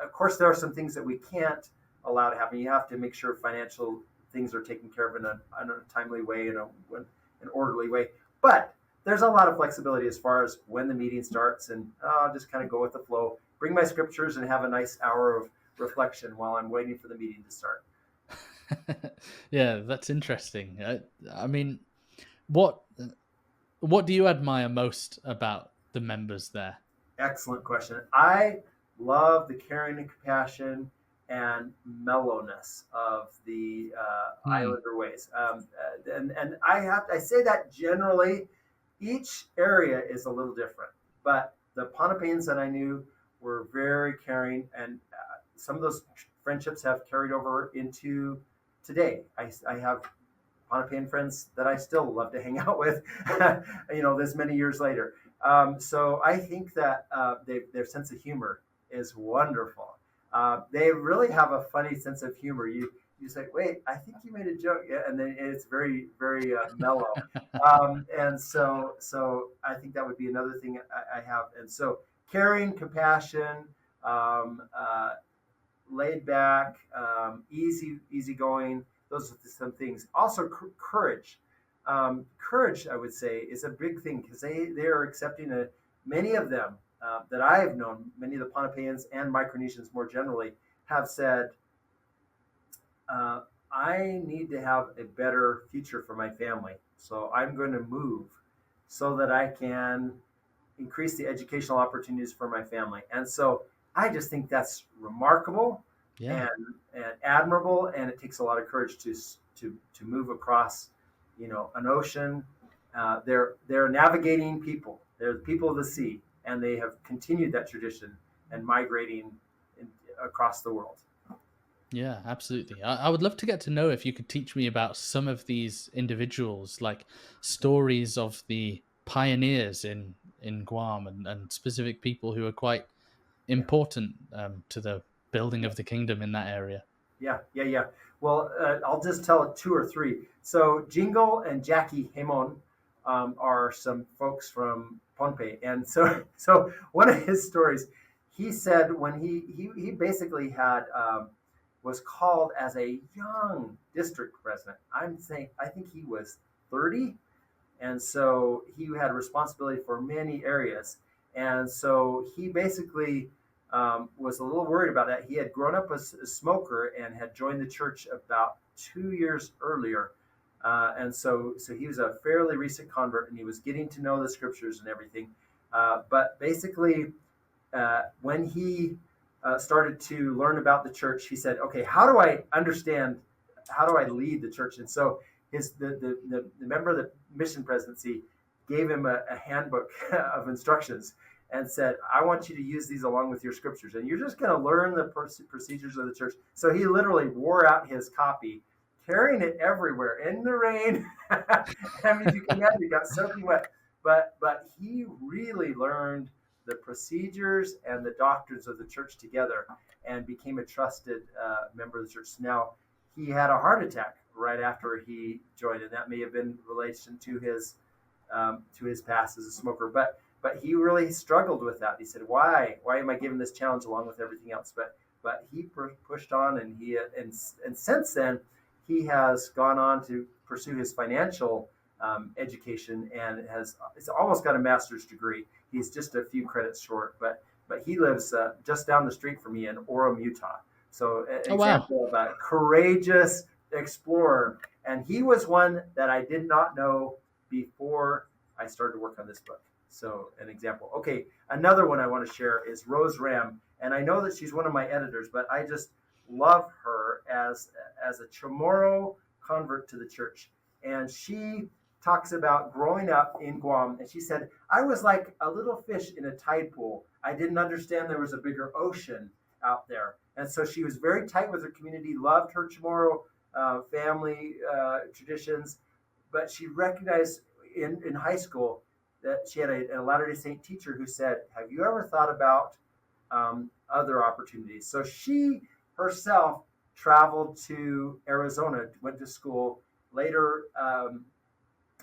of course there are some things that we can't allow to happen. You have to make sure financial things are taken care of in a timely way, in an orderly way. But there's a lot of flexibility as far as when the meeting starts, and I'll just kind of go with the flow, bring my scriptures, and have a nice hour of reflection while I'm waiting for the meeting to start. Yeah, that's interesting. I mean, what do you admire most about the members there? Excellent question. I love the caring and compassion and mellowness of the Islander ways. And I say that generally, each area is a little different, but the Pohnpeians that I knew were very caring, and some of those friendships have carried over into today. I have Pohnpeian friends that I still love to hang out with, this many years later. So I think that their sense of humor is wonderful. They really have a funny sense of humor. You say, wait, I think you made a joke, yeah, and then it's very very mellow. And so I think that would be another thing I have. And so caring, compassion, laid back, easygoing. Those are some things. Also, courage. Courage, I would say, is a big thing because they are accepting many of them that I have known, many of the Pohnpeians and Micronesians more generally, have said, I need to have a better future for my family. So I'm going to move so that I can increase the educational opportunities for my family. And so I just think that's remarkable Yeah. and admirable, and it takes a lot of courage to move across, an ocean. They're navigating people. They're the people of the sea, and they have continued that tradition and migrating across the world. Yeah, absolutely. I would love to get to know if you could teach me about some of these individuals, like stories of the pioneers in Guam and specific people who are quite Yeah. important to the building of the kingdom in that area. Yeah. Well, I'll just tell two or three. So Jingle and Jackie Hemon are some folks from Pohnpei, and so one of his stories, he said when he basically had was called as a young district president. I think he was 30, and so he had responsibility for many areas, and so he basically was a little worried about that. He had grown up as a smoker and had joined the church about 2 years earlier, and so he was a fairly recent convert, and he was getting to know the scriptures and everything. But basically, when he started to learn about the church, he said, "Okay, how do I understand? How do I lead the church?" And so the member of the mission presidency gave him a handbook of instructions and said, I want you to use these along with your scriptures, and you're just going to learn the procedures of the church. So he literally wore out his copy, carrying it everywhere in the rain. I mean, you can imagine, he got soaking wet, but he really learned the procedures and the doctrines of the church together and became a trusted member of the church. Now, he had a heart attack right after he joined, and that may have been in relation to his past as a smoker. But he really struggled with that. He said, "Why am I given this challenge along with everything else?" But he pushed on, and and since then he has gone on to pursue his financial education and it's almost got a master's degree. He's just a few credits short, but he lives just down the street from me in Orem, Utah. So an example of a courageous explorer, and he was one that I did not know before I started to work on this book. So an example. Okay, another one I want to share is Rose Ram, and I know that she's one of my editors, but I just love her as a Chamorro convert to the church. And she talks about growing up in Guam, and she said, I was like a little fish in a tide pool. I didn't understand there was a bigger ocean out there. And so she was very tight with her community, loved her Chamorro family traditions, but she recognized in high school that she had a Latter-day Saint teacher who said, have you ever thought about other opportunities? So she herself traveled to Arizona, went to school. Later,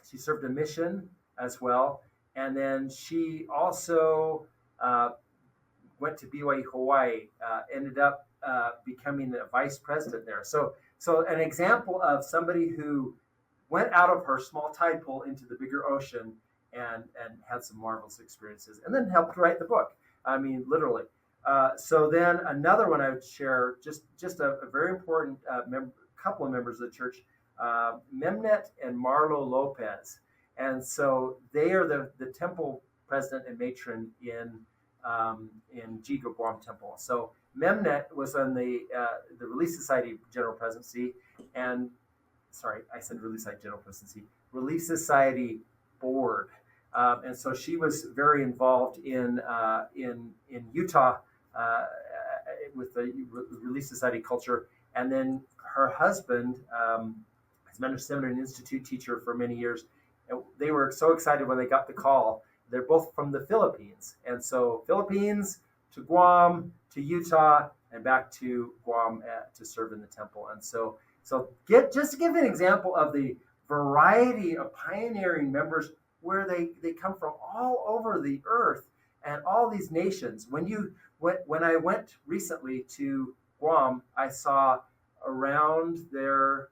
she served a mission as well. And then she also went to BYU Hawaii, ended up becoming the vice president there. So an example of somebody who went out of her small tide pool into the bigger ocean and had some marvelous experiences, and then helped write the book. I mean, literally. So then another one I would share, just a very important couple of members of the church, Memnet and Marlo Lopez. And so they are the temple president and matron in Giga Guam Temple. So Memnet was on the Relief Society General Presidency, and sorry, I said Relief Society General Presidency, Relief Society Board, and so she was very involved in Utah with the Relief Society culture, and then her husband has been a seminary and institute teacher for many years. And they were so excited when they got the call. They're both from the Philippines, and so Philippines to Guam to Utah and back to Guam to serve in the temple. And so just to give an example of the variety of pioneering members where they come from all over the earth and all these nations. When I went recently to Guam, I saw around their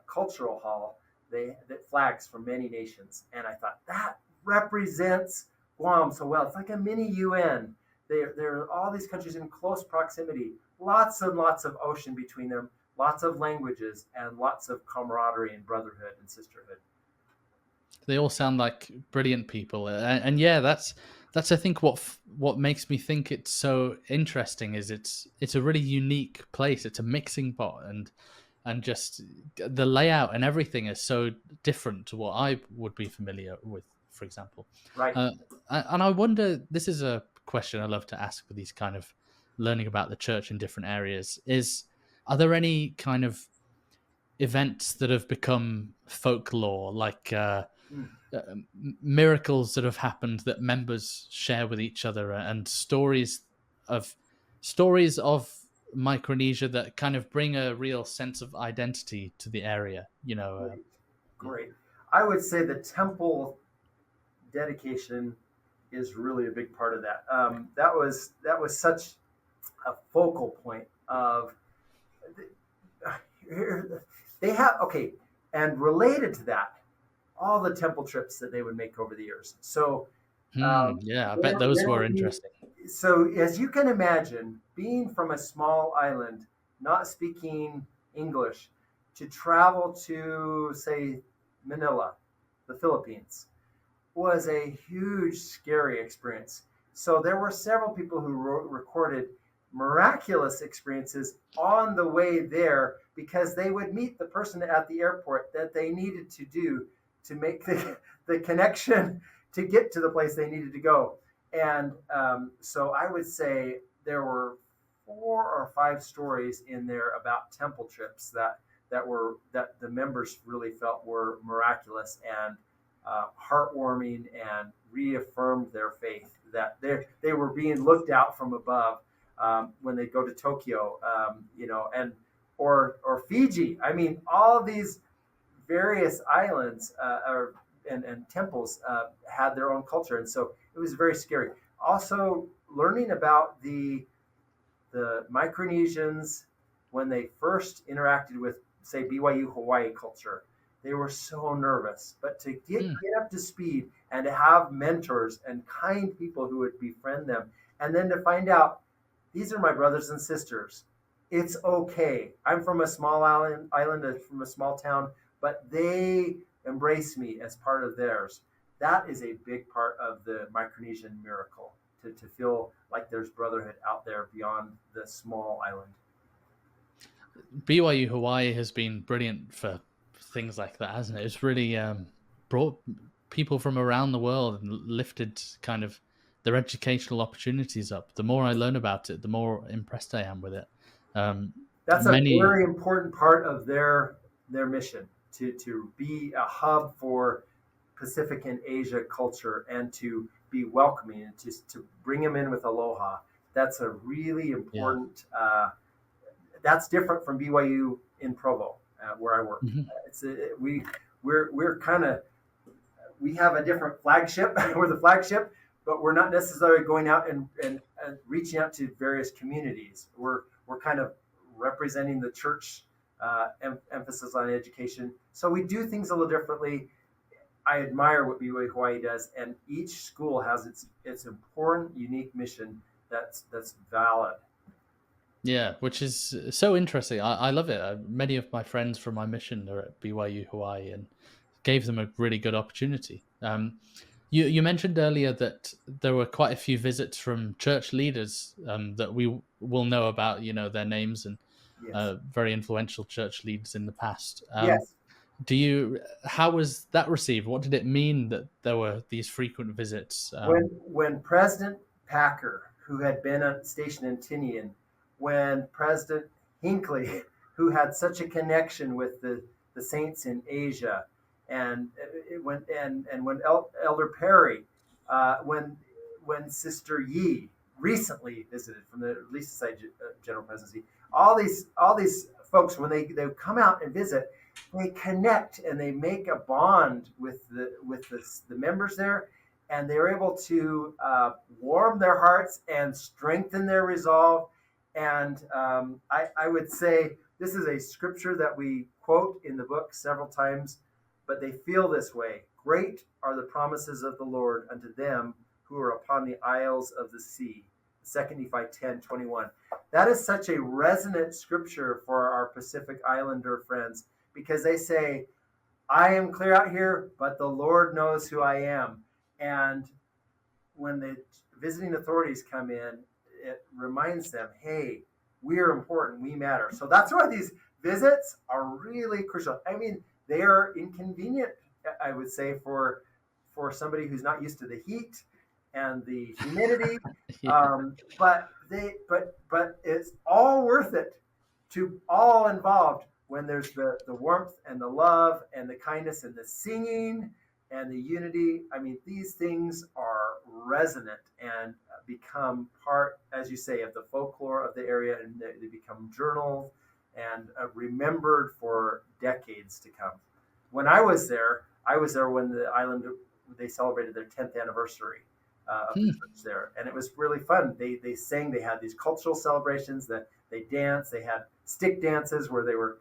cultural hall that flags from many nations, and I thought that represents Guam so well. It's like a mini UN. There are all these countries in close proximity, lots and lots of ocean between them, lots of languages, and lots of camaraderie and brotherhood and sisterhood. They all sound like brilliant people, and yeah, that's I think what makes me think it's so interesting is it's a really unique place. It's a mixing pot, and just the layout and everything is so different to what I would be familiar with, for example. Right. And I wonder, this is a question I love to ask for these kind of learning about the church in different areas, are there any kind of events that have become folklore, like miracles that have happened that members share with each other, and stories of Micronesia that kind of bring a real sense of identity to the area, Great. I would say the temple dedication is really a big part of that. That was such a focal point of they have and related to that, all the temple trips that they would make over the years. So yeah, I bet those were interesting. So as you can imagine, being from a small island, not speaking English, to travel to, say, Manila, the Philippines, was a huge, scary experience. So there were several people who recorded miraculous experiences on the way there, because they would meet the person at the airport that they needed to do to make the connection to get to the place they needed to go. And so I would say there were 4 or 5 stories in there about temple trips that the members really felt were miraculous and heartwarming, and reaffirmed their faith that they were being looked out from above when they go to Tokyo, and or Fiji. I mean, all of these various islands and temples had their own culture, and so it was very scary. Also, learning about the Micronesians when they first interacted with, say, BYU Hawaii culture, they were so nervous. But to get up to speed and to have mentors and kind people who would befriend them, and then to find out, these are my brothers and sisters. It's okay. I'm from a small island from a small town, but they embrace me as part of theirs. That is a big part of the Micronesian miracle, to feel like there's brotherhood out there beyond the small island. BYU Hawaii has been brilliant for things like that, hasn't it? It's really brought people from around the world and lifted kind of their educational opportunities up. The more I learn about it, the more impressed I am with it. That's a very important part of their mission, to be a hub for Pacific and Asia culture, and to be welcoming, and to bring them in with aloha. That's a really important. That's different from BYU in Provo, where I work. Mm-hmm. we're kind of, we have a different flagship. We're the flagship, but we're not necessarily going out and reaching out to various communities. We're kind of representing the church, emphasis on education. So we do things a little differently. I admire what BYU Hawaii does, and each school has its important, unique mission that's valid. Yeah, which is so interesting. I love it. Many of my friends from my mission are at BYU Hawaii, and gave them a really good opportunity. You mentioned earlier that there were quite a few visits from church leaders that we will know about, their names, and Yes. very influential church leaders in the past. Yes. How was that received? What did it mean that there were these frequent visits? When President Packer, who had been stationed in Tinian, when President Hinckley, who had such a connection with the saints in Asia, and when Elder Perry, when Sister Yi recently visited from the Relief Society General Presidency, all these folks, when they come out and visit, they connect and they make a bond with the members there, and they're able to warm their hearts and strengthen their resolve. And I would say this is a scripture that we quote in the book several times, but they feel this way. Great are the promises of the Lord unto them who are upon the isles of the sea. 2 Nephi 10:21. That is such a resonant scripture for our Pacific Islander friends, because they say, I am clear out here, but the Lord knows who I am. And when the visiting authorities come in, it reminds them, hey, we are important, we matter. So that's why these visits are really crucial. I mean, they are inconvenient, I would say, for somebody who's not used to the heat and the humidity. Yeah. But it's all worth it to all involved when there's the warmth and the love and the kindness and the singing and the unity. I mean, these things are resonant and become part, as you say, of the folklore of the area, and they become journals and remembered for decades to come. When I was there when the island, they celebrated their 10th anniversary of the church there, and it was really fun. They sang, they had these cultural celebrations, that they danced, they had stick dances where they were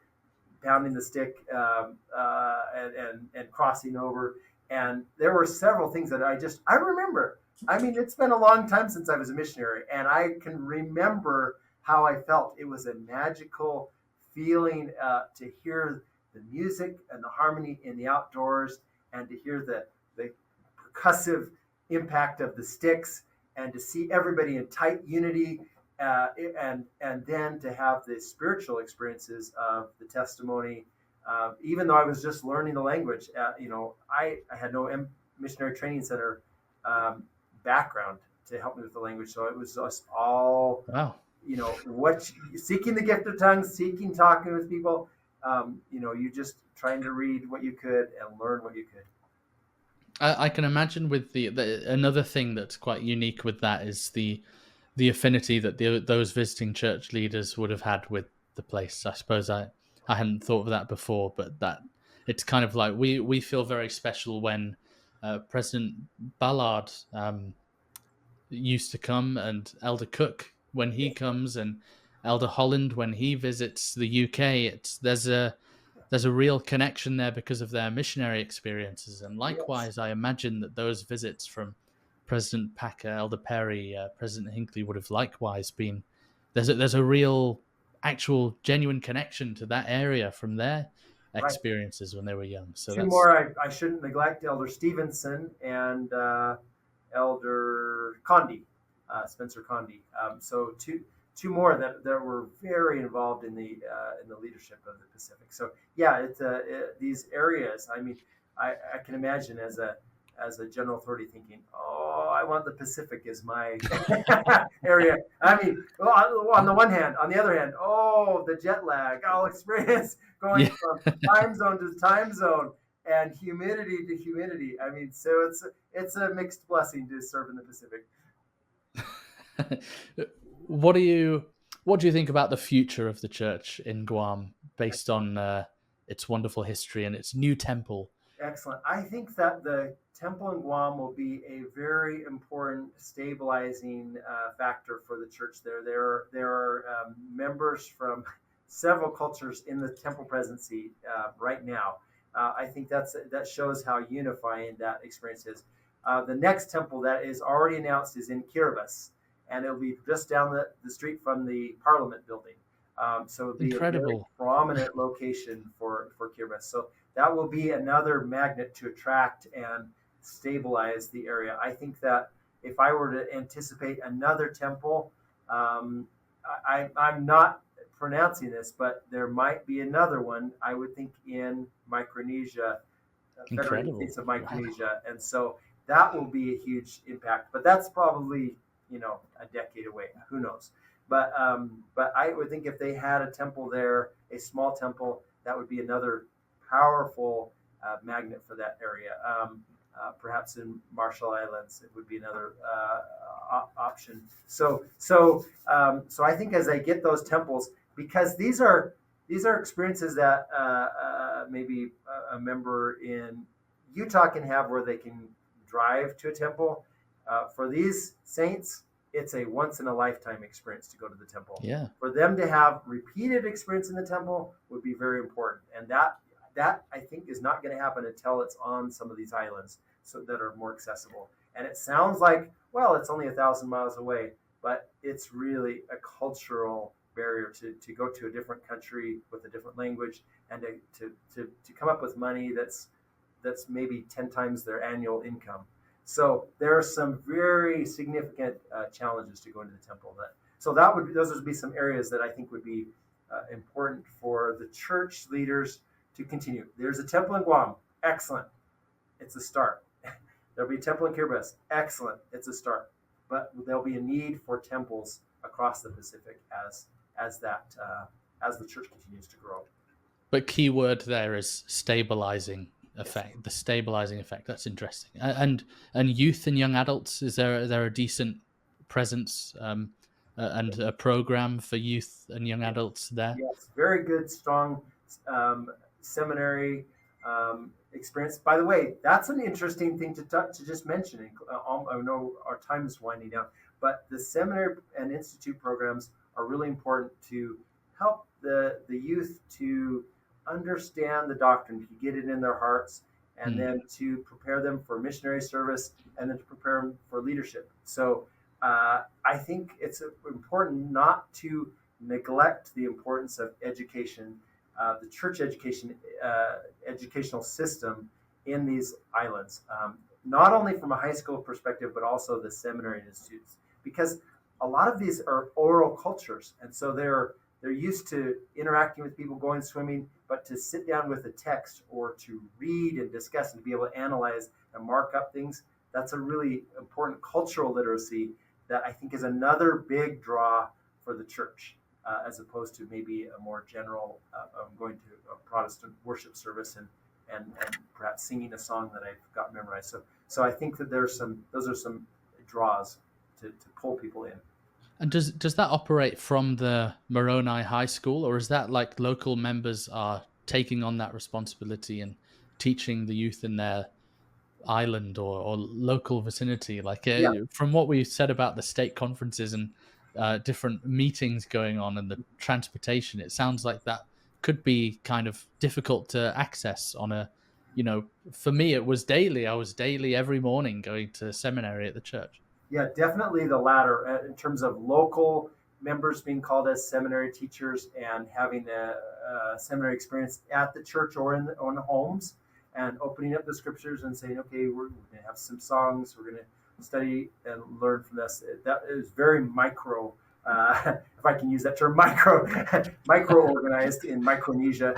pounding the stick and crossing over, and there were several things that I remember. I mean, it's been a long time since I was a missionary, and I can remember how I felt. It was a magical feeling to hear the music and the harmony in the outdoors, and to hear the percussive impact of the sticks, and to see everybody in tight unity, and then to have the spiritual experiences of the testimony. Even though I was just learning the language, I had no missionary training center background to help me with the language, so it was just all seeking the gift of tongues, talking with people. You just trying to read what you could and learn what you could. I can imagine with the another thing that's quite unique with that is the affinity that those visiting church leaders would have had with the place. I suppose I hadn't thought of that before, but that it's kind of like we feel very special when President Ballard used to come, and Elder Cook when he comes, and Elder Holland when he visits the UK. There's a real connection there because of their missionary experiences, and likewise, yes. I imagine that those visits from President Packer, Elder Perry, President Hinckley would have likewise been. There's a real, actual, genuine connection to that area from their experiences when they were young. So two more I shouldn't neglect: Elder Stevenson and Elder Condi, Spencer Condi. So two more that were very involved in the leadership of the Pacific. So yeah, these areas. I mean, I can imagine as a general authority thinking, oh, I want the Pacific as my area. I mean, on the one hand, on the other hand, oh, the jet lag, experience going from time zone to time zone and humidity to humidity. I mean, so it's a mixed blessing to serve in the Pacific. What do you think about the future of the church in Guam based on its wonderful history and its new temple. Excellent. I think that the temple in Guam will be a very important stabilizing factor for the church there. There are members from several cultures in the temple presidency right now. I think that shows how unifying that experience is. The next temple that is already announced is in Kiribati, and it'll be just down the street from the Parliament building. So it'll be a very Incredible. prominent location for Kiribati. So that will be another magnet to attract and stabilize the area. I think that if I were to anticipate another temple, I'm not pronouncing this, but there might be another one, I would think, in Micronesia, Federated Incredible. States of Wow. Micronesia. And so that will be a huge impact. But that's probably, a decade away. Who knows? But I would think if they had a temple there, a small temple, that would be another powerful magnet for that area. Perhaps in Marshall Islands, it would be another option. So I think as they get those temples, because these are experiences that maybe a member in Utah can have, where they can drive to a temple. For these saints, it's a once in a lifetime experience to go to the temple. Yeah. For them to have repeated experience in the temple would be very important, and that I think is not going to happen until it's on some of these islands so that are more accessible. And it sounds like, well, it's only 1,000 miles away, but it's really a cultural barrier to go to a different country with a different language, and to come up with money that's maybe 10 times their annual income. So there are some very significant challenges to going to the temple. Those would be some areas that I think would be important for the church leaders to continue. There's a temple in Guam. Excellent. It's a start. There'll be a temple in Kiribati. Excellent. It's a start. But there'll be a need for temples across the Pacific as the church continues to grow. But key word there is stabilizing effect. The stabilizing effect. That's interesting. And youth and young adults, is there a decent presence and a program for youth and young adults there? Yes, very good, strong seminary experience. By the way, that's an interesting thing to just mention. I know our time is winding down, but the seminary and institute programs are really important to help the youth to understand the doctrine, to get it in their hearts, and then to prepare them for missionary service, and then to prepare them for leadership. So I think it's important not to neglect the importance of education, the church educational system in these islands, not only from a high school perspective, but also the seminary institutes, because a lot of these are oral cultures, and so they're used to interacting with people, going swimming, but to sit down with a text or to read and discuss and to be able to analyze and mark up things, that's a really important cultural literacy that I think is another big draw for the church, as opposed to maybe a more general going to a Protestant worship service and perhaps singing a song that I've got memorized. So I think that those are some draws to pull people in. And does that operate from the Moroni High School, or is that like local members are taking on that responsibility and teaching the youth in their island or local vicinity? Like from what we said about the state conferences and different meetings going on and the transportation, it sounds like that could be kind of difficult to access on a, for me, it was daily. I was daily every morning going to seminary at the church. Yeah, definitely the latter in terms of local members being called as seminary teachers and having a seminary experience at the church or in the homes, and opening up the scriptures and saying, okay, we're going to have some songs, we're going to study and learn from this. That is very micro, if I can use that term, micro organized in Micronesia.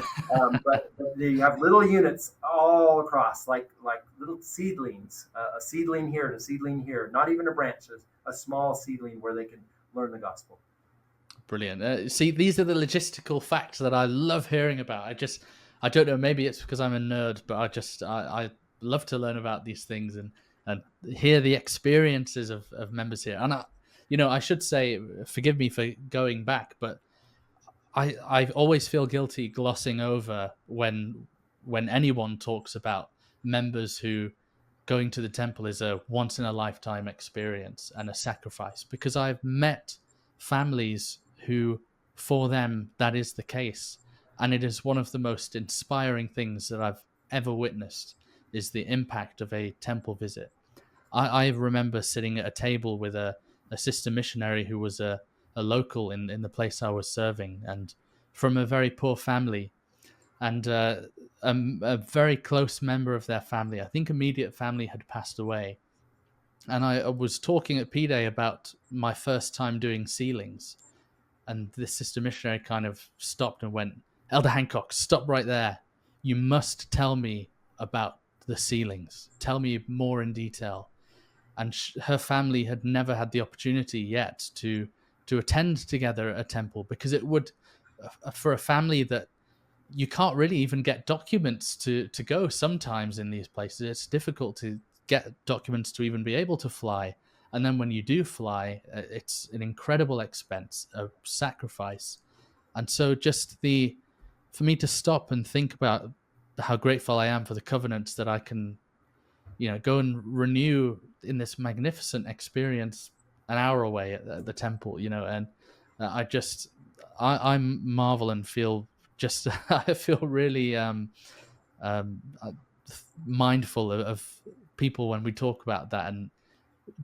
But you have little units all across, like little seedlings, a seedling here and a seedling here, not even a branch, a small seedling where they can learn the gospel. Brilliant. See, these are the logistical facts that I love hearing about. I don't know, maybe it's because I'm a nerd, but I love to learn about these things and hear the experiences of members here. And I should say, forgive me for going back, but I always feel guilty glossing over when anyone talks about members who going to the temple is a once in a lifetime experience and a sacrifice, because I've met families who, for them, that is the case. And it is one of the most inspiring things that I've ever witnessed, is the impact of a temple visit. I remember sitting at a table with a sister missionary who was a local in the place I was serving, and from a very poor family. And a very close member of their family, I think immediate family, had passed away. And I was talking at P Day about my first time doing sealings. And this sister missionary kind of stopped and went, "Elder Hancock, stop right there. You must tell me about the sealings. Tell me more in detail." And her family had never had the opportunity yet to attend together at a temple, because it would, for a family that you can't really even get documents to go sometimes in these places. It's difficult to get documents to even be able to fly. And then when you do fly, it's an incredible expense, a sacrifice. And so for me to stop and think about how grateful I am for the covenants that I can, go and renew in this magnificent experience an hour away at the temple, and I marvel and feel just I feel really um, uh, mindful of people when we talk about that, and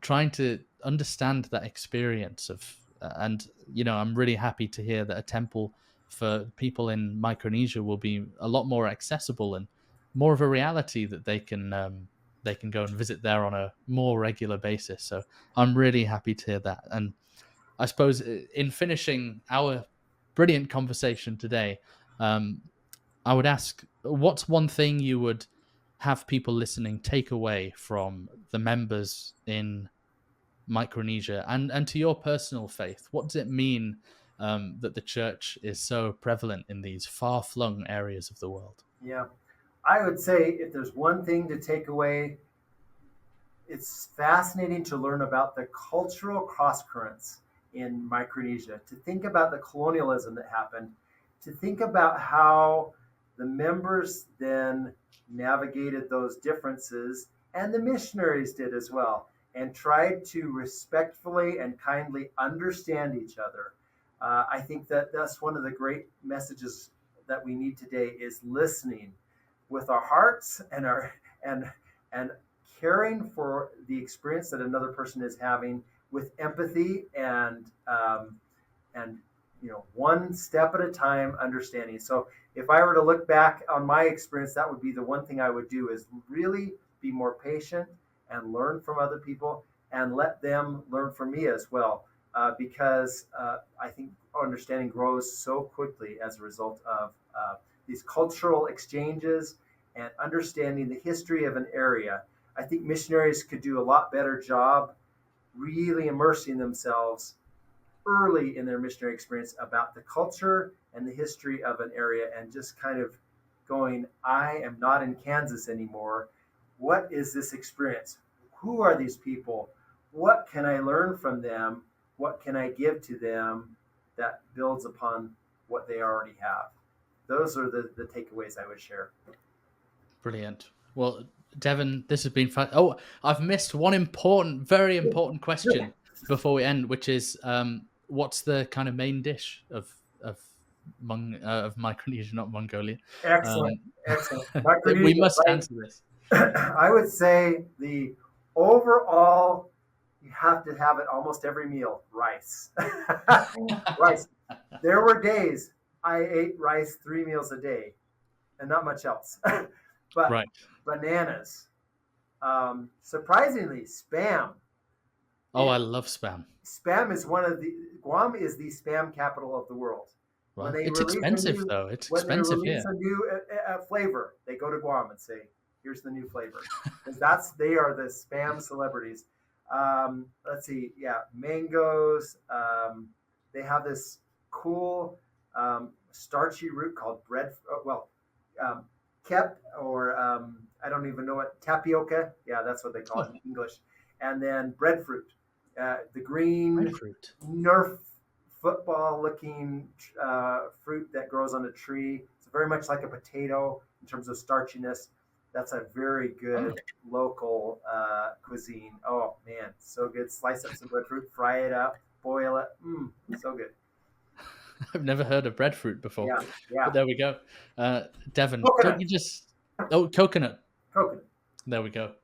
trying to understand that experience of and I'm really happy to hear that a temple for people in Micronesia will be a lot more accessible and more of a reality, that they can go and visit there on a more regular basis. So I'm really happy to hear that. And I suppose in finishing our brilliant conversation today, um, I would ask, what's one thing you would have people listening take away from the members in Micronesia, and to your personal faith? What does it mean that the church is so prevalent in these far-flung areas of the world? Yeah. I would say if there's one thing to take away, it's fascinating to learn about the cultural cross currents in Micronesia, to think about the colonialism that happened, to think about how the members then navigated those differences, and the missionaries did as well, and tried to respectfully and kindly understand each other. I think that that's one of the great messages that we need today, is listening with our hearts and caring for the experience that another person is having, with empathy and one step at a time understanding. So if I were to look back on my experience, that would be the one thing I would do, is really be more patient and learn from other people, and let them learn from me as well, because I think understanding grows so quickly as a result of these cultural exchanges and understanding the history of an area. I think missionaries could do a lot better job really immersing themselves early in their missionary experience about the culture and the history of an area, and just kind of going, I am not in Kansas anymore. What is this experience? Who are these people? What can I learn from them? What can I give to them that builds upon what they already have? Those are the takeaways I would share. Brilliant. Well, Devan, this has been fun. Oh, I've missed one very important question before we end, which is, what's the kind of main dish of Micronesia, not Mongolia? Excellent, excellent. We Micronesia, must right? answer this. I would say the overall, you have to have it almost every meal, rice. Rice. There were days I ate rice 3 meals a day and not much else. But Right. bananas, surprisingly, spam. Oh, I love spam. Spam is one of the Guam is the spam capital of the world. Well, it's expensive though. It's When they expensive release here. a new flavor, they go to Guam and say, "Here's the new flavor," because they are the spam celebrities. Let's see, yeah, mangoes. They have this cool starchy root called bread. Um, kep, or I don't even know what, tapioca. Yeah, that's what they call it in English. And then breadfruit, the green Breadfruit. Nerf football-looking fruit that grows on a tree. It's very much like a potato in terms of starchiness. That's a very good local cuisine. Oh man, so good. Slice up some breadfruit, fry it up, boil it. So good. I've never heard of breadfruit before. Yeah, yeah. But there we go. Devon, Coconut. don't you just... Oh, coconut. Coconut. There we go.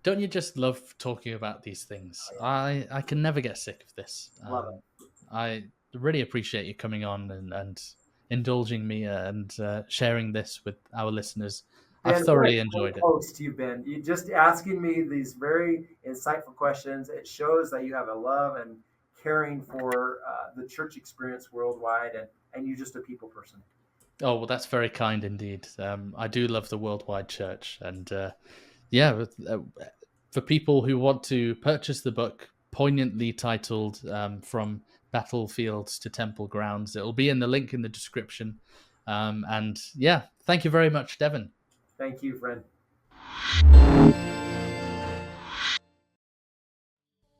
Don't you just love talking about these things? Oh, yeah. I can never get sick of this. Love it. I really appreciate you coming on and indulging me and sharing this with our listeners. I've thoroughly enjoyed it. Host you've been. You just asking me these very insightful questions. It shows that you have a love and caring for the church experience worldwide, and you're just a people person. Oh, well, that's very kind indeed. I do love the worldwide church, and for people who want to purchase the book, poignantly titled From Battlefields to Temple Grounds, it'll be in the link in the description. And yeah, thank you very much, Devon. Thank you, friend.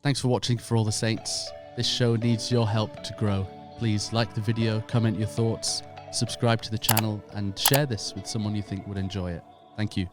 Thanks for watching For All the Saints. This show needs your help to grow. Please like the video, comment your thoughts, subscribe to the channel, and share this with someone you think would enjoy it. Thank you.